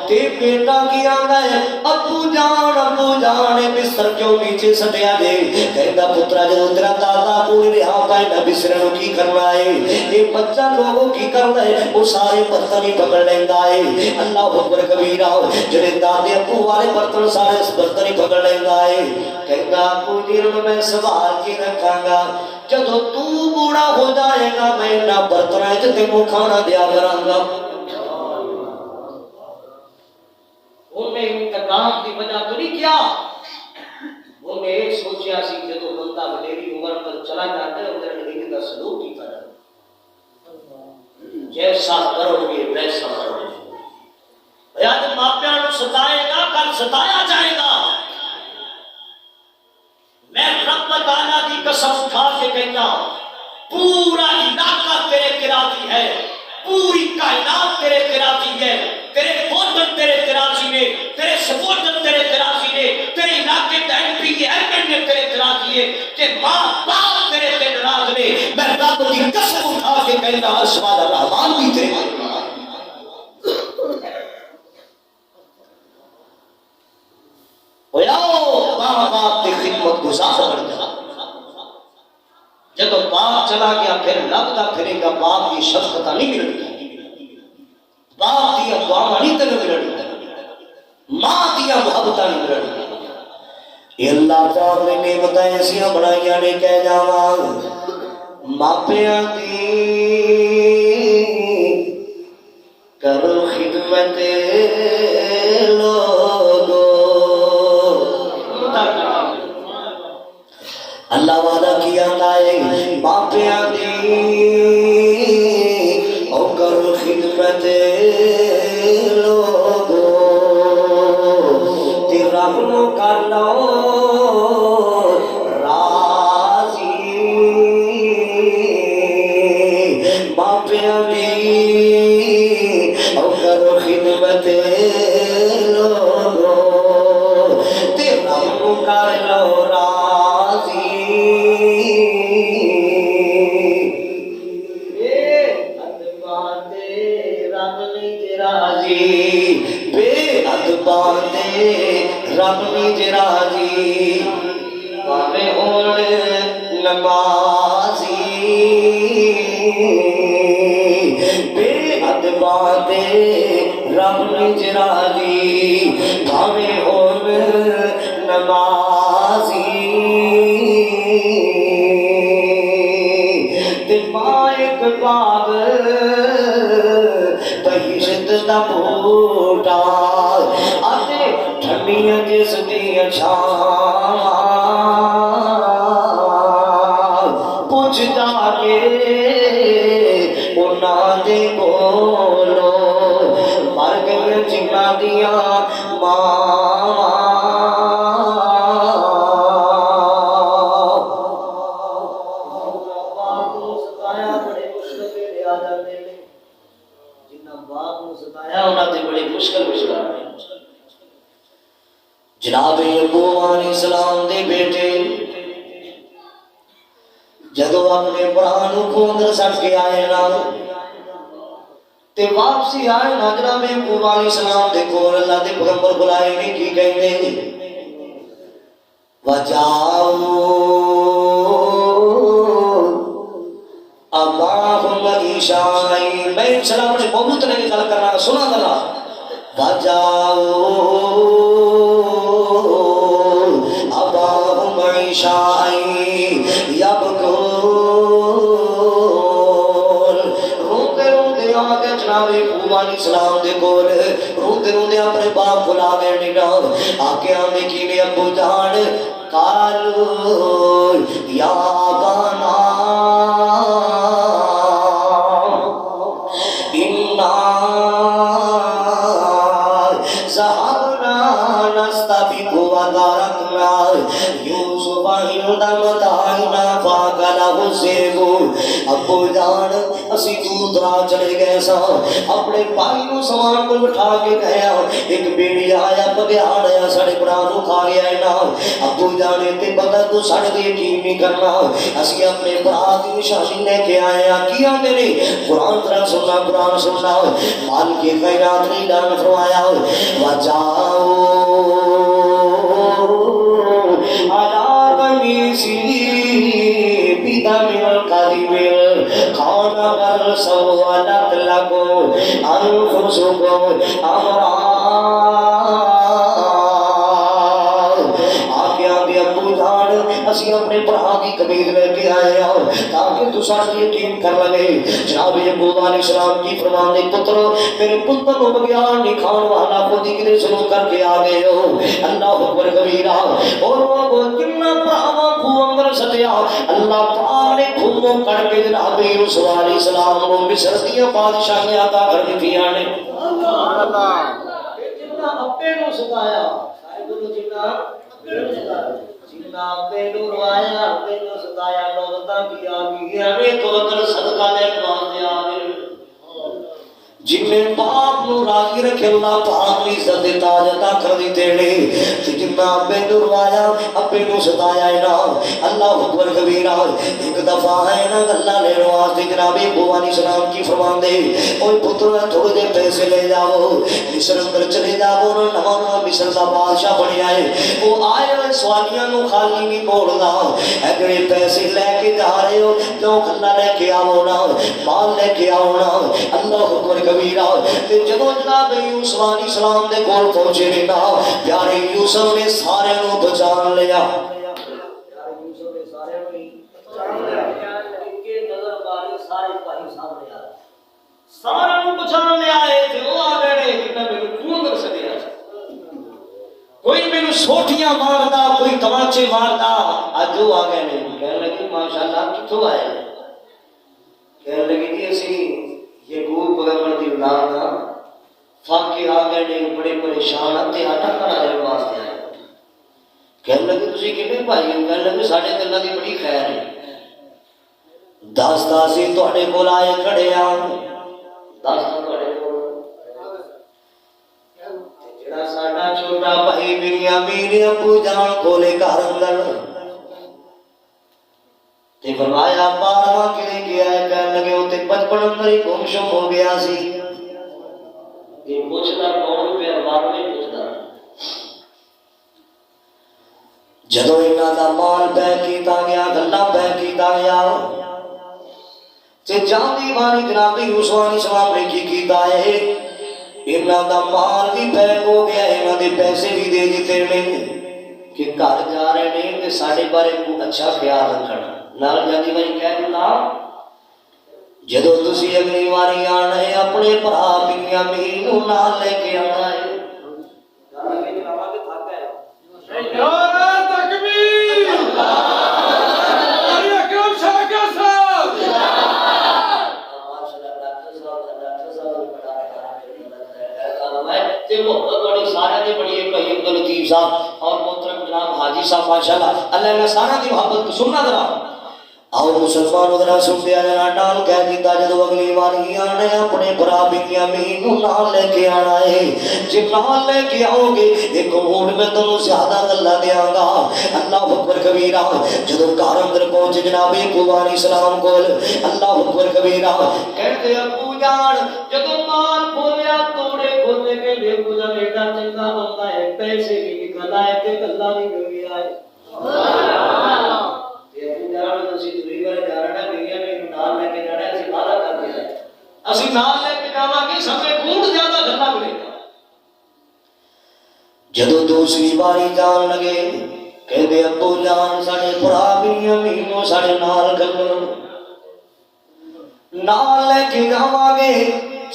تے بیٹا کی آنگا ہے ابو جان بستر کیوں نیچے سٹیا دے کہتا پترہ جدو تیرا دادا پوری رہا پائے نہ بسرنو کی کرنا ہے یہ بچہ لوگوں کی کرنا ہے وہ سارے برتنی پکڑ لیندہ ہے اللہ اکبر کبیرہ جنہیں دادے ابو والے برتن سارے برتنی پکڑ لیندہ ہے کہتا ابو جیرن میں سوال کی رکھاں گا جدو تو بوڑا ہو جائے گا میں نہ برتن ہے جتے کو کھانا دیا کراں گا انہیں انتقام کی وجہ تو نہیں کیا انہیں ایک سوچیا سی کہ تو بندہ بلیری عمر پر چلا جاتا ہے انہیں نہیں کا سلوک کی طرح جیسا کرو گے ویسا کرو گے یا تو ماپیاں نو ستائے گا کل ستایا جائے گا میں رب تعالیٰ کی قسم اٹھا کے کہنا پورا علاقہ تیرے قراتی ہے پوری کائنات تیرے قراتی ہے تیرے فوجن تیرے تراسی نے تیرے سپورٹن تیرے تراسی نے تیرے علاقے ٹائم پی کے ایرمنٹ نے تیرے تراسی ہے کہ ماں باپ تیرے تیرے ناز نے میں رب کی قسم اٹھا کے کہنا اسماد الرحمن بھی تیرے ہویاؤ ماں باپ کی خدمت گزار کر جا جب باپ چلا گیا پھر لگتا پھرے گا باپ کی شفقت نہیں ملتی باپ دیا دعا نہیں تنو ملنی ماں دیا محبت نہیں ملنی یہ اللہ پاک نے نعمتیں ایسیاں بڑھائیاں نے کہہ جاواں ماپیاں دی کرو خدمت لوگو اللہ وعدہ کیا لائے ماپیاں دی او کرو خدمت لوگو تیرا خدمت لوگو تے رب کر لو راضی بے ادباں تے رب نہیں راضی پاویں ہون نمازی بے ادباں تے رب نہیں راضی پاویں ہون نمازی تے مائک باغ بہشت دا بوٹا آتے ٹھنڈیاں جس دیاں چھاواں پوچھ جا کے انہاں دے کولو مر گئیاں جنہاں دیاں ماواں جناب یعقوب علیہ السلام دے بیٹے جدو اپنے برانو کو اندر سٹ کے آئے نا تے واپسی آئے نا جناب یعقوب علیہ السلام دے کول اللہ دے پیغمبر بلائے نے کی کہندے وجاؤ اباہم عشائی میں سلام سے بہت طرح کی گل کرنا سنا دلا وجاؤ اباہم عشائی یبکون روتے روتے آگے جناب یعقوب علیہ السلام دے کول روتے روتے اپنے باپ بلا گئے نگاہ آگے آنے کی نے ابو جان قالو یا بانا ابو جان اسی دور دراز چلے گئے سا اپنے بھائی نو سامان کو بٹھا کے گیا ایک بیڑی آیا بگیاڑ آیا ساڑے برانو کھا گیا ہے نا ابو جانے تے پتہ تو ساڑے دے یقین نہیں کرنا اسی اپنے برا کی نشانی لے کے آئے ہیں کیا میرے قرآن طرح سننا قرآن سننا مال کے خیرات نہیں دان فرمایا وجاؤ علا قمیصی بدم القذب قال بل سولت لكم انفسكم امرا اسی اپنے برا کی قمیض لے کے آئے ہیں تاکہ تو ساتھ یقین کر لگے جناب یعقوب علیہ السلام کی فرمان دے پتر میرے پتر کو بگیار نہیں کھان والا کو دیگرے سلوک کر کے آگئے ہو اللہ اکبر کبیرہ اور وہ جنہ پراما کو اندر ستیا اللہ پاک نے کھوموں کر کے جناب یوسف علیہ السلام کو مصر دیا بادشاہی عطا کر دی تھی آنے جنہ اپنے کو ستایا جنہ اپنے نور آیا اپنے نور ستایا نوبتہ کیا گیا ہمیں تو اگر صدقہ لے بات آگے جن میں باپ نو راضی رکھے اللہ پاک نے عزت تاج عطا کر دی تیڑے جن میں اپنے نور آیا اپنے نور ستایا ہے نا اللہ اکبر کبیرہ ایک دفعہ ہے نا اللہ لے رو آج جناب یعقوب علیہ السلام کی فرمان دے اوہ پتر تھوڑے دے پیسے لے جاؤ مصر اندر چلے جاؤ نواں مصر دا بادشاہ بڑی آئے وہ آئے سوالیاں نو خالی نہیں موڑنا اگرے پیسے لے کے جا رہے ہو جو اللہ لے کے آؤ نا مال لے کے آؤ نا اللہ اکبر کبیرہ جدو جناب یوسف علیہ السلام دے کول پہنچے نا پیارے یوسف نے سارے نو بچان لیا سارا نو بچان لیا ہے جو آگے نے جنہ میں کیوں کر سکیا کوئی میں سوٹیاں ماردا کوئی تماچے ماردا اجو آگے نے کہنے لگی ماشاءاللہ کتھوں آئے کہنے لگی جی اسی یعقوب پیغمبر دی اولاد ہاں فقیر آگے نے بڑے پریشان تے آٹا کھانے واسطے آئے کہنے لگی تسی کنے بھائی کہنے لگی ساڈے تے اللہ دی بڑی خیر ہے دس دس تواڈے کول آئے کھڑے آ دس تواڈے کول چھوٹا بھائی بنیامین ابو جان کولے گھر اندر تے فرمایا 12واں کلے گیا ہے کہنے لگے وہ تے 55 اندر ہی گم شم ہو گیا سی یہ پوچھتا کون پہ بار میں پوچھتا جدو انہاں دا مال بہ کیتا گیا گلا بہ کیتا گیا تے جاندی بانی جناب یوسف علیہ السلام نے کی کیتا ہے انہاں دا مال بھی بہ ہو گیا انہاں دے پیسے بھی دے دیتے نے کہ گھر جا رہے نے تے ساڈے بارے کو اچھا خیال رکھنا نال جاندی بھائی کہہ دیتا جدو تسی اگلی واری آنا ہے اپنے بھرا بنیامین نوں نال لے کے آنا ہے اور محترم جناب حاجی صاحب ماشاءاللہ اللہ نے سارا دی محبت سننا ذرا آؤ مسلمانوں ذرا سن دیا جنا ڈال کہہ دیتا جدو اگلی باری آنا ہے اپنے برا بنیامین نوں نال لے کے آنا ہے جے نال لے کے آؤ گے ایک اور میں تمہیں زیادہ گلا دیاں گا اللہ اکبر کبیرہ جدو گھر اندر پہنچے جناب یعقوب علیہ السلام کول اللہ اکبر کبیرہ کہتے ابو جان جدو مال بولیا توڑے کھولے کے لے بولا بیٹا چنگا بنتا ہے پیسے بھی نکل آئے تے گلا بھی مل آئے اسی نال لے کے جاواں گے سمے گھوڑ زیادہ گھنا ملے گا جدو دوسری باری جان لگے کہتے ابو جان ساڑے برا بنیامین نوں ساڑے نال گلو نال لے کے جاواں گے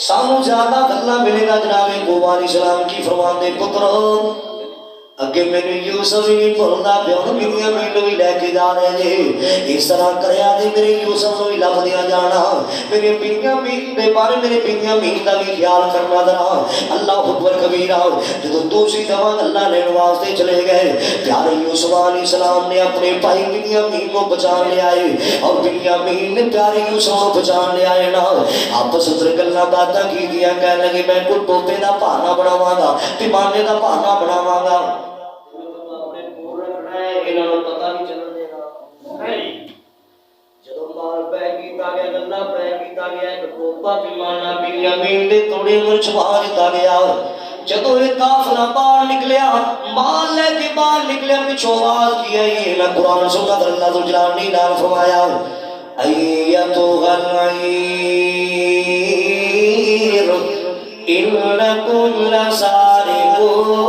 سانو زیادہ گھنا ملے گا جناب یعقوب علیہ السلام کی فرماندے پترو اگے میرے یوسف بھی بھولدا پیا بنیامین نوں بھی لے کے جا رہے جی اس طرح کریا جی میرے یوسف نوں بھی لب دیا جانا میرے بنیامین دے بارے میرے بنیامین دا بھی خیال کرنا ذرا اللہ اکبر کبیرہ جدوں دوسری دفعہ اللہ لین واسطے چلے گئے پیارے یوسف علیہ السلام نے اپنے بھائی بنیامین کو بچان لے آئے اور بنیامین نے پیارے یوسف کو بچان لے آئے نا آپس اندر گلاں باتاں کی دیا کہنے لگے میں کوئی ٹوپے دا بہانا بناواں گا پیمانے دا بہانا بناواں گا انہاں نوں پتہ نہیں چلن دینا جدوں مال پہ کیتا گیا گلا پہ کیتا گیا ایک ٹوپا پیمانہ بنیامین دے توڑے ور چھپا دتا گیا جدوں ایک قافلہ باہر نکلیا مال لے کے باہر نکلیا پچھوں آواز کی ہے میں قرآن سنتا در اللہ ذو جلال نے اعلان فرمایا ایتھا العیر انکم لسارقون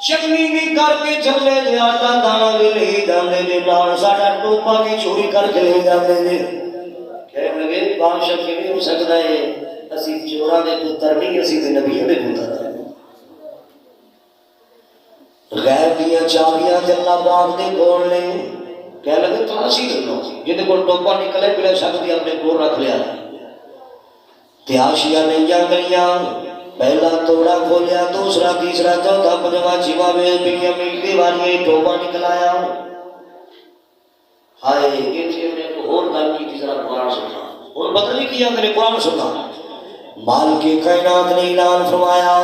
چنگی بھی کر کے چلے جے آٹا دانا بھی لے جاندے جے نال ساڈا ٹوپا بھی چوری کر کے لے جاندے جے کہنے لگے بادشاہ کیویں ہو سکدا ہے اسی چوراں دے پتر نہیں اسی تے نبیوں دے پتر غیب دیاں چابیاں تے اللہ پاک دے کول نے کہنے لگے تلاشی کرو جے کول ٹوپا نکلے بلا شک دی اپنے کول رکھ لیا تے آشیاں نہیں گلیاں پہلا توڑا کھولیا دوسرا تیسرا چوتھا پنجواں چھواں بنیامین دی واری ٹوپا نکلایا ہائے ایتھے میں ایک اور گل کی ذرا قرآن سننا اور پتہ نہیں کیا میں نے قرآن سننا مالک کائنات نے اعلان فرمایا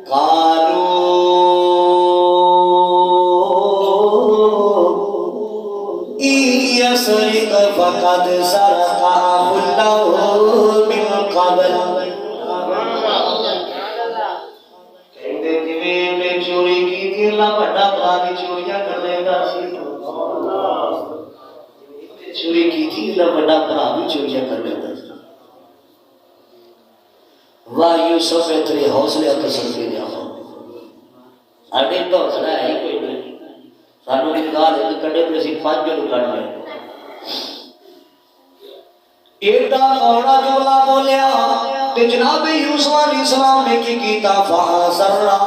قالوا یسرق فقد سرق اخوه من قبل چوری کی تھی اللہ بڑا بڑا بھی چوریاں کر لے گا چوری کی تھی اللہ بڑا بڑا بھی چوریاں کر لے گا واہ یوسف تیرے حوصلے اور تسلی دیا اڑے تو حوصلہ ہے کوئی نہیں سانو نکال ایک کڈے تے اسی 5 جو کڈ لے ایڈا اوڑا جملہ بولیا تے جناب یوسف علیہ السلام نے کی کیتا فاسرا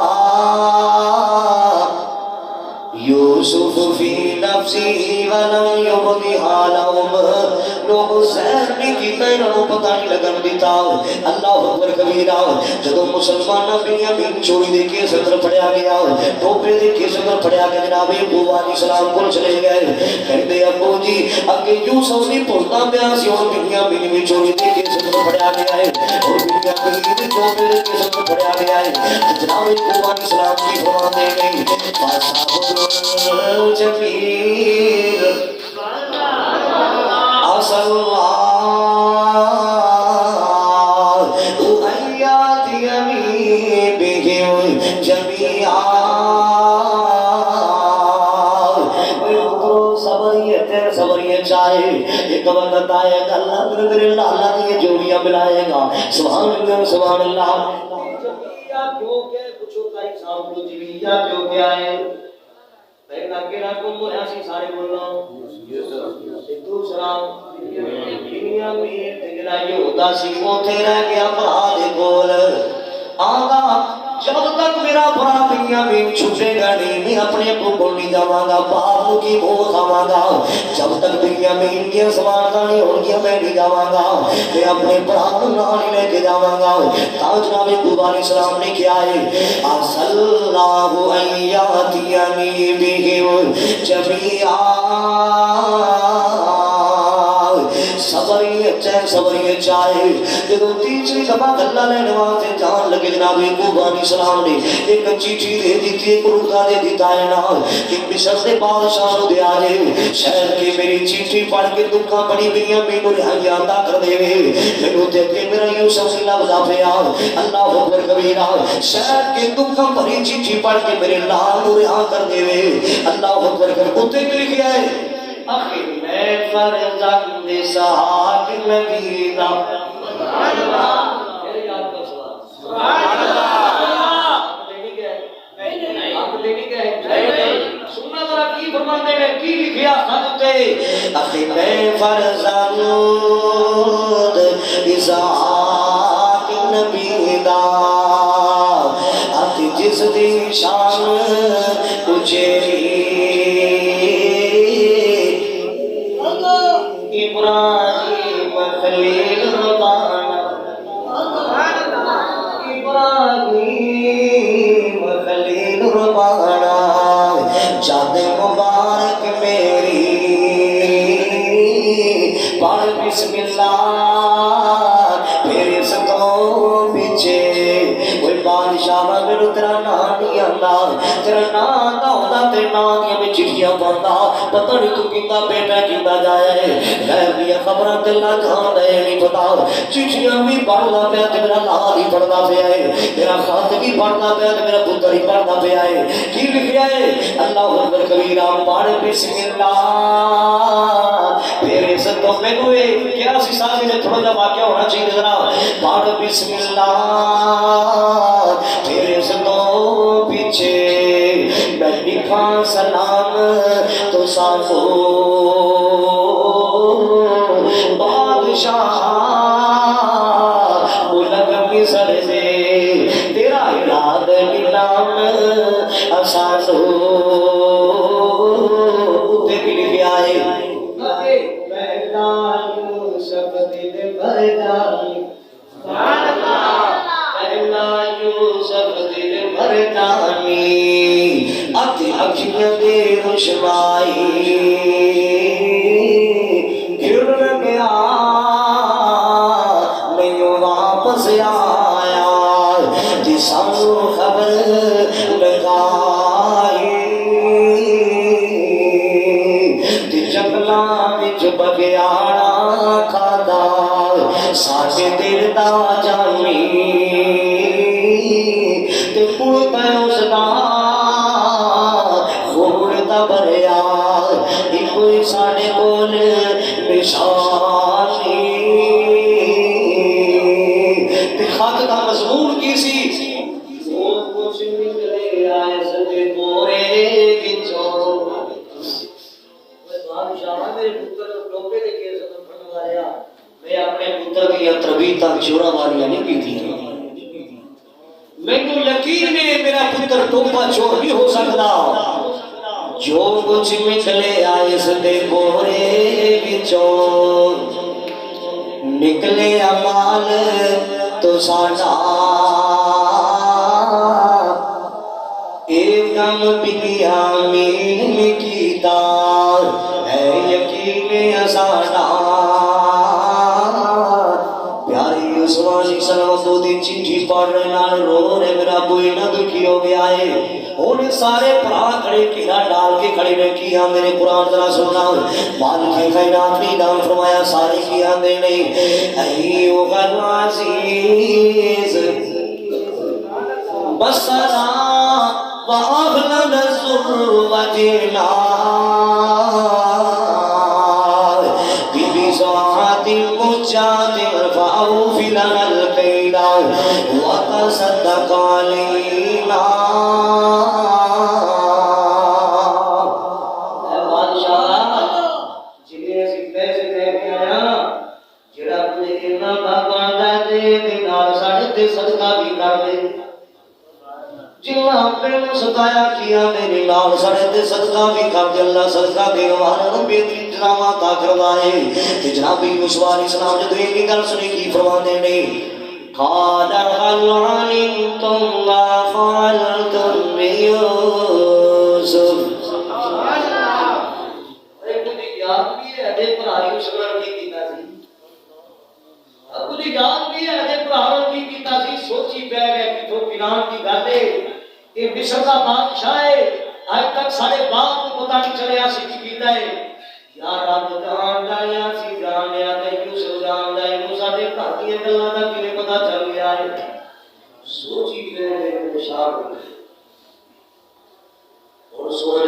یوسف فی نفسی ولم یبدها لهم لوگ سیر نہیں کیتا انہوں پتہ نہیں لگن دیتا اللہ اکبر کبیرہ جدو مسلمانہ بنیامین چوری دے کے صدر پڑیا گیا ٹوپے دے کے صدر پڑیا گیا جناب یعقوب علیہ السلام کو چلے گئے کہتے ابو جی اگے یوسف بھی بھولتا پیا سی اور بنیامین وچوں دے کے سن پڑیا گیا ہے اور بنیامین وچوں دے کے سن پڑیا گیا ہے جناب قرآن اسلام کی فرماتے ہیں فصبر جمیل عسى الله أن يأتيني بهم جميعا صبریہ چاہے ایک وقت آئے گا اللہ میرے اللہ کی جوڑیاں ملائے گا سبحان اللہ سبحان اللہ جبیہ کیوں کہ کچھ ہوتا ہی سام کو جبیہ کیوں کہ آئے پہلا کیڑا کم ہویا سی سارے بولنا دوسرا بنیامین تیرا یہودا سی اوتھے رہ گیا بھرا دے کول آگا جب تک میرا بھرا بنیامین چھٹے گا نہیں میں اپنے ابو کو نہیں جاواں گا باپ کی بو کھاواں گا جب تک بنیامین کی سوارتا نہیں ہونگی میں نہیں جاواں گا میں اپنے بھرا کو نہیں لے کے جاواں گا تاج جناب قرآن علیہ السلام نے کیا ہے عسى الله أن يأتيني بهم جميعا صبریہ چاہے جدو تیسری دفعہ گلا لینے واسطے جان لگے جناب قرآن اسلام نے ایک چیٹھی دے دیتی ایک روکا دے دیتا ہے نا کہ مصر سے بادشاہ نو دے آجے شہر کی میری چیٹھی پڑھ کے دکھا بڑی بنیامین کو رہائی عطا کر دے میں نے دیکھ کے میرا یوسف سے لفظہ پیا اللہ اکبر کبیرہ شہر کے دکھا بڑی چیٹھی پڑھ کے میرے لال کو رہا کر دے اللہ اکبر کبیرہ کتے کے لکھیا ہے اخی میں فرزند سہاک نبینا سبحان اللہ میرے یاد کا سوال سبحان اللہ آپ لینی کیا ہے آپ لینی کیا ہے سننا ذرا کی فرماتے ہیں کی لکھیا خطے اخی میں فرزند سہاک نبینا اخی جس دی شان اچھے ابراہیم خلیل ربانا ابراہیم خلیل ربانا جاد مبارک میری پڑھ بسم اللہ پھر ستوں پیچھے کوئی بادشاہ میرے تیرا نام نہیں آتا تیرا نام کا ہوتا تیرے نام دیا میں چٹھیاں پڑھتا پتہ نہیں تو کتا بیٹا کتا جایا ہے غیر دیا خبریں تیرا جان دے نہیں پتا چٹھیاں بھی پڑھنا پیا تو میرا نام ہی پڑھنا پیا ہے میرا خط بھی پڑھنا پیا تو میرا پتر ہی پڑھنا پیا ہے کی لکھیا ہے اللہ اکبر کبیرہ پڑھ بسم اللہ پھر اس تو میں کوئی کیا سی ساتھی نے تھوڑا جا واقعہ ہونا چاہیے ذرا پڑھ بسم اللہ پھر اس تو پیچھے میں لکھا سلام تو ساتھو بادشاہ ملک مصر سے تیرا اراد نام اساسو تے بھی لکھے آئے پہلا یوسف دل بھر جائی سبحان اللہ پہلا یوسف دل بھر جانی اتی اکھیاں دے روشنائی گر گیا نہیں واپس آیا جی سانو خبر لگائی جی جنگلا وچ بگیاڑا کھادا ساڈے دل دا جامی تے پڑتا اس دا خورتا بھریا کوئی ساڑے کول نشانی تے خط دا مضمون کی سی وہ کچھ نکلے آئے سجے پورے وچوں بادشاہ میرے پتر ٹوپے دے کے سب پھڑن والیا میں اپنے پتر کی تربیت تک چورا والیاں نہیں کی تھی میں تو یقین ہے میرا پتر ٹوپا چور بھی ہو سکتا جو کچھ نکلے آئے سدے بورے وچوں نکلے امال تو ساڈا ایک کم بنیامین کیتا ہے یقین اسانا پیاری عثمان علیہ السلام دو دن چٹھی پڑھ رہے نال رو رہے میرا بوئی نہ دکھی ہو گیا ہے انہیں سارے پڑھا کھڑے کیڑا ڈال کے کھڑے میں کیا میرے قرآن ذرا سننا مال کے خیرات نہیں دام فرمایا سارے کیا دے نہیں ایوہ العزیز بسنا وَأَغْلَنَ ذُرْوَتِنَا بِبِزَعَةٍ مُجَّاتٍ فَأَوْفِ لَنَا الْكَيْلَ وَتَصَدَّقْ عَلَيْنَا اے بادشاہ جنہیں اسی پیسے دے کے آیا جڑا اپنے علمہ کا باندھا دے نال ساڑھے تے صدقہ بھی کر دے جنہاں اپنے ستایا کیا میری نال سڑے تے صدقہ بھی کر دے اللہ صدقہ دے والا نو بہترین ڈرامہ عطا کروائے تے جناب یوسف علیہ السلام جدو ایک گل سنی کی فرماندے نے قال هل علمتم ما فعلتم بيوسف سبحان اللہ اے مجھے یاد بھی ہے دے بھرا یوسف نے کی کیتا سی مجھے یاد بھی ہے دے بھرا کی کیتا سی سوچی پے گئے کہ تو پیران کی گل ہے یہ مصر کا بادشاہ ہے آج تک سارے باپ کو پتہ نہیں چلے آسی کی کیتا ہے یا رب جان دا یا سی جان لیا تے یوسف جان دا موسیٰ دے گھر دی گلاں دا کیویں پتہ چل گیا ہے سوچی پے پریشان ہو گئے اور سوچ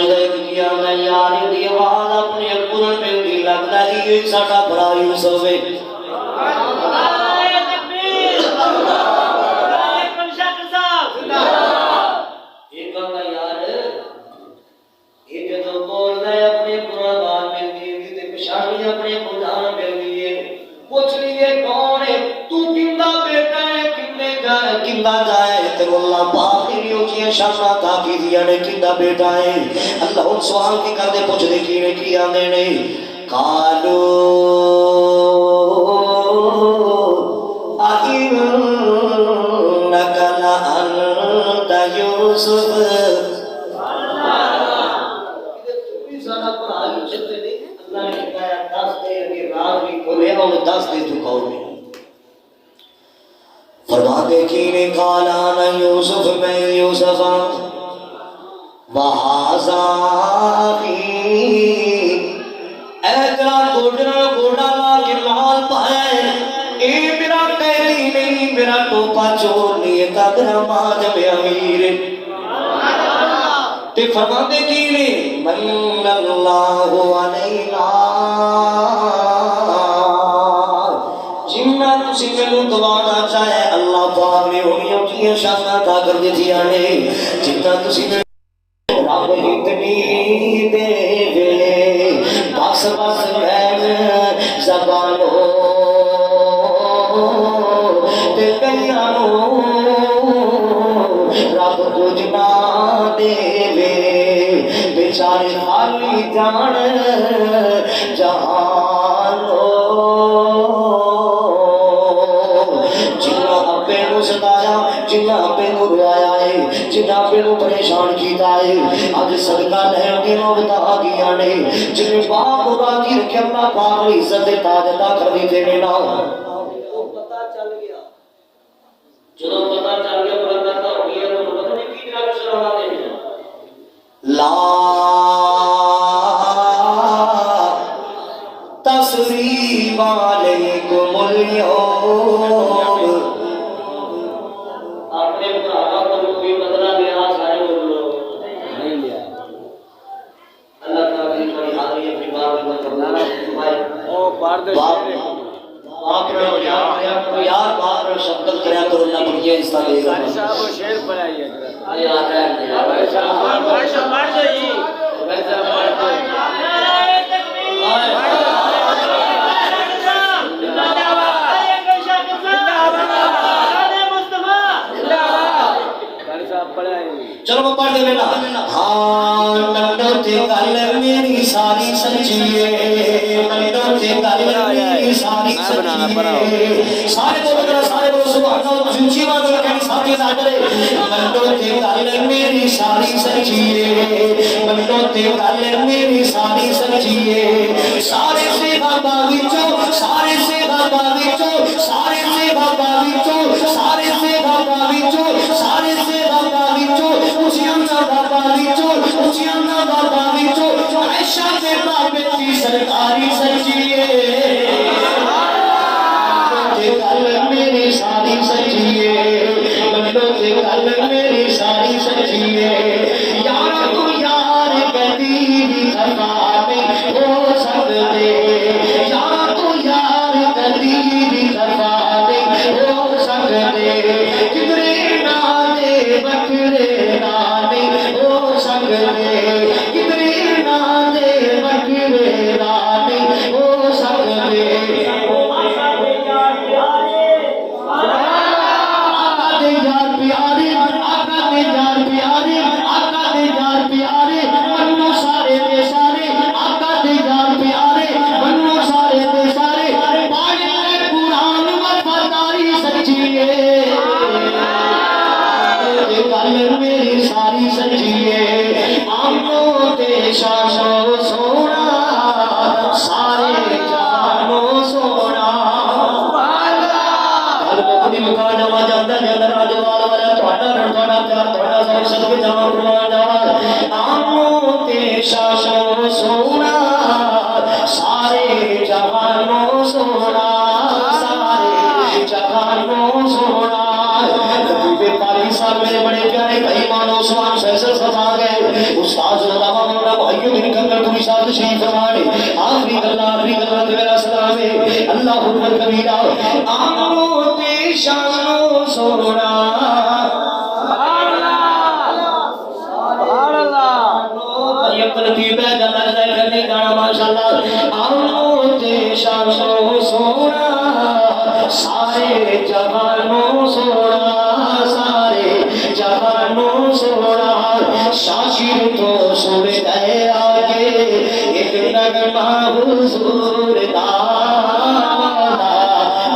دا کیا میں یار دی آواز اپنے ابو نال ملدی لگدا یہ ساڈا بھرا یوسف ہے بیٹا ہے اللہ ان سوال کی کر دے پوچھ دے کی آنے نے قالو اِنَّكَ لَأَنْتَ یوسف اللہ نے کہا دس دے اگر راز بھی کھولے اور دس دے تو کون نہیں فرما دے کی نے کالا نا یوسف میں یوسف وَحَازَاقِي اے تیرا گوڑا لا کے لال پایا ہے اے میرا قیدی نہیں میرا ٹوپا چور نہیں ہے تاکرہ ماجم امیر تے فرما دے کی نے من اللہ علینا جنہ تسی میں دعانا چاہے اللہ پاک نے انہیں کی شانہ تا کر دی تھی آنے جنہ تسی میں رب اتنی دے وے بس بس بین زبانوں تے کلیانوں رب کچھ نہ دے وے بیچارے خالی جان جہانوں جنہ اپنے کو ستایا جنہ اپنے کو روایا ہے جنہ اپنے کو پریشان کیتا ہے آج صدقہ لہن کے نوبتا آگیا نے جنہیں باپ و راکی رکھے اپنا پاک عزت تاج عطا کر دی تھے نا پتا چل گیا جنہوں پتا چل گیا پتا ہو گیا تو پتہ نہیں کی طرح کچھ رہا دے لا تسریب علیکم اليوم اپنے بھراوا پر کوئی بدلہ لیا سارے بولو نہیں لیا اللہ تعالیٰ کی بڑی حاضری اپنی بات میں کرنا او بار دے باپ نے یار باپ نے شکل کریا کرو نہ بڑھیا اس طرح لے گا صاحب شعر پڑھائیے ارے یار ہے بھائی صاحب مار جائیے ویسا مار نعرہ تکبیر چلو میں پڑھ دے لینا ہاں نندو تے گل میری ساری سچیے نندو تے گل میری ساری سچیے سارے بولو سبحان اللہ جوچی بات کہنی ساتھی نہ کرے نندو تے گل میری ساری سچیے نندو تے گل میری ساری سچیے تشریف فرمانے آخری گلا میرا سلام ہے اللہ اکبر کبیرہ آمنو تے شانو سونا یہ ترتیب ہے جب تک کرنے جانا ماشاءاللہ آمنو تے شانو سونا سارے جہانوں سونا سارے جہانوں سونا شاشر تو سن دے آگے ایک نغمہ حضور دا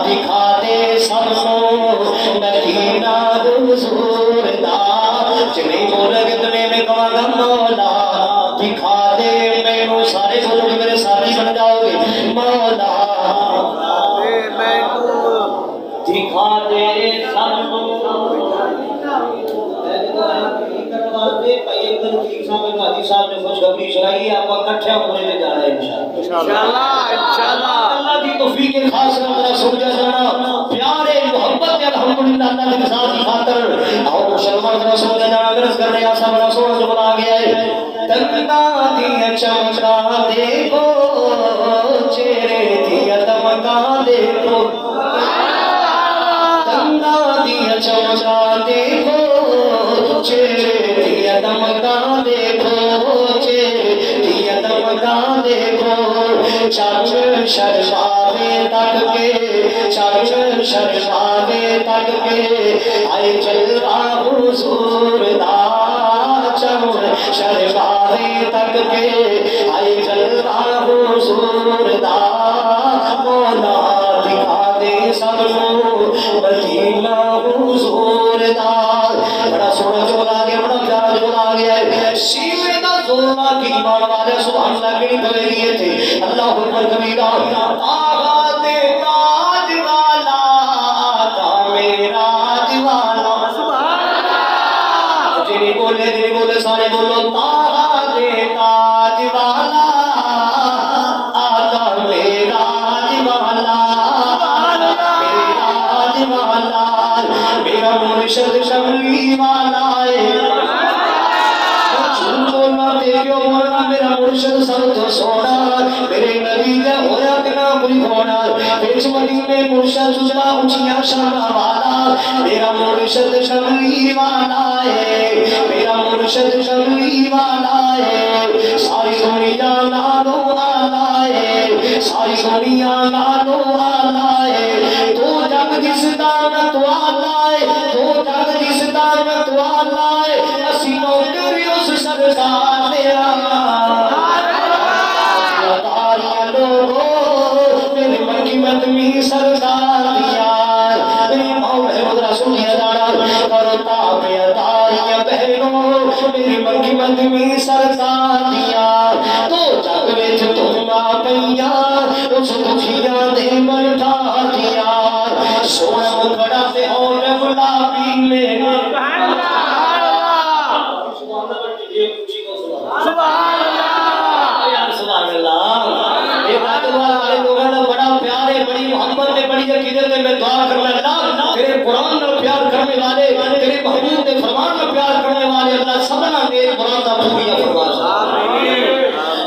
دکھا دے سب کو مدینہ حضور دا جنہیں بولے گے میں کہاں گا مولا دکھا دے میں وہ سارے بولو گے میرے ساتھی بن جاؤ گے مولا دکھا دے سب کو صاحب نے خوشخبری سنائی ہے آپ اکٹھے ہونے میں جا رہے ہیں انشاءاللہ اللہ کی توفیق خاص رمضان سن جا جانا پیارے محبت الحمدللہ اللہ کے ساتھ ہی خاطر اور مسلمان ذرا سن جا جانا غرض کرنے آسا بڑا سونا جو بنا گیا ہے تنگا دیا چمکا دیکھو چہرے دیا دمکا دیکھو تنگا دیا چمکا دیکھو چہرے دیا دمکا دیکھو چہرے دیا دمکا دیکھو چاچ شرماوے تک کے چاچ شرماوے تک کے آئے جلوہ حضور دا چاچ شرماوے تک کے آئے جلوہ حضور دا مولا دکھا دے سب کو مدینہ حضور دا بڑا سونا چولا گیا بڑا پیارا چولا گیا ہے شیوے دا زورا کی ایمان والے سبحان اللہ کی بھلے لیے تھے اللہ اکبر کبیرہ آغا دے تاج والا آقا میرا دیوالا سبحان اللہ جنہیں بولے سارے بولو آغا دے تاج والا آقا میرا دیوالا میرا دیوالا میرا مرشد شملی والا ہے میرا مرشد سب تو سونا میرے نبی کا ہویا بنا کوئی ہونا پیش مدینے مرشد سجلا اونچیاں شانا والا میرا مرشد شملی والا ہے میرا مرشد شملی والا ہے ساری دنیا لالو آلا ہے ساری دنیا لالو آلا ہے تو جگ جس دانت والا ہے تو جگ جس دانت والا ہے اسی نوکری اس سرکار دیا میری مکی مدمی سرکار دیا میری مولا مدرہ سنیا جانا کرتا پیداریاں بہنوں میری مکی مدمی سرکار دیا تو جگ ویچ تم آپیاں اس دکھیاں دے بلٹا دیا سونا مکڑا سے اور گلابی میں سبحان اللہ یہ بات والے لوگوں نے بڑا پیار ہے بڑی محبت ہے بڑی عقیدت ہے میں دعا کرنا اللہ تیرے قرآن میں پیار کرنے والے تیرے محبوب کے فرمان میں پیار کرنے والے اللہ سبنا میرے قرآن کا پوریا فرمان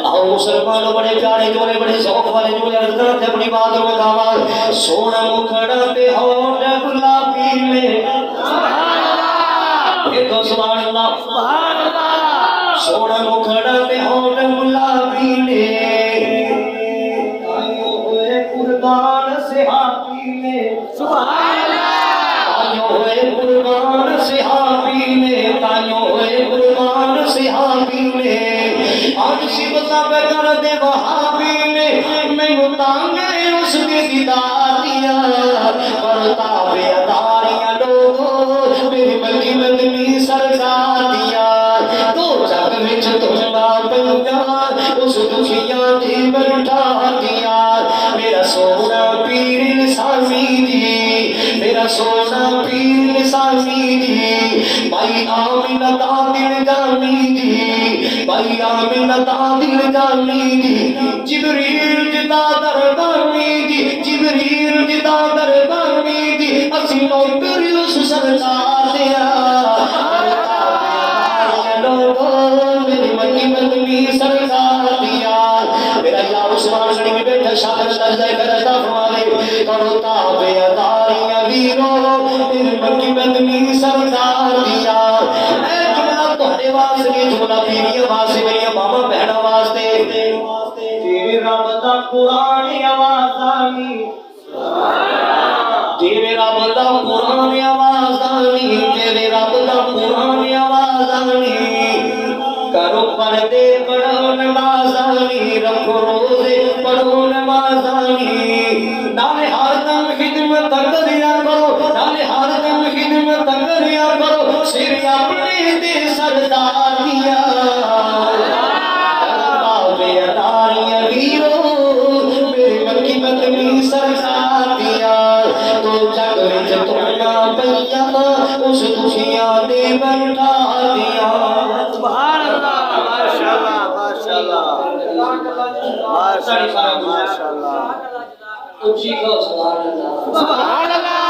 اور مسلمانوں بڑے پیارے جو بڑے شوق والے جو عرض کرتے اپنی بات میں دعویٰ سونا مکھڑا پہ ہوٹ گلابی میں سبحان اللہ ایک سبحان اللہ سبحان اللہ سونا مکھڑا پہ ہوٹ گلابی میں آئیو ہوئے قربان صحابی میں سبحان اللہ آئیو ہوئے قربان صحابی میں آئیو ہوئے قربان صحابی میں آج شبتا پہ کر دے وہابی میں متانگے اس کے دیدار دیا کرتا بے اداریاں لوگوں میری ملکی مدنی سرکار دیا تو جگ وچ تم پنجا اس دکھیاں دے بلٹا دیا میرا سونا پیر نسامی دی میرا سونا پیر نسامی دی بھائی آمینہ دا دل جانی دی بھائی آمینہ دا دل جانی دی جبریل جدا دربانی دی جبریل جدا دربانی دی اسی نوکری اس سرکار دیا میری مکی مدنی سرکار دیا سبحان گڑی میں بیٹھا شاکر سجدہ کرتا فرمانے کرو تابع داریاں ویرو میرے مکی مدنی سردار دیا اے جملہ تہاڈے واسطے جملہ بیوی واسطے میری ماما بہنا واسطے تیرے رب دا قرآن آواز آنی تیرے رب دا قرآن آواز آنی تیرے رب دا قرآن آواز آنی کرو پردے پڑھو نماز آنی رکھو روزے پڑھو نماز آنی نالے ہر دم خدمت کریا کرو نالے ہر دم خدمت کریا کرو سر اپنے دے سردار دیا داریاں ویرو میرے مکی مدنی سردار دیا تو جگ وچ تمنا پیا اس خوشیاں دے بٹھا دیا سبحان اللہ ماشاءاللہ ماشاءاللہ ماشاءاللہ ماشاءاللہ اونچی کو سبحان اللہ سبحان اللہ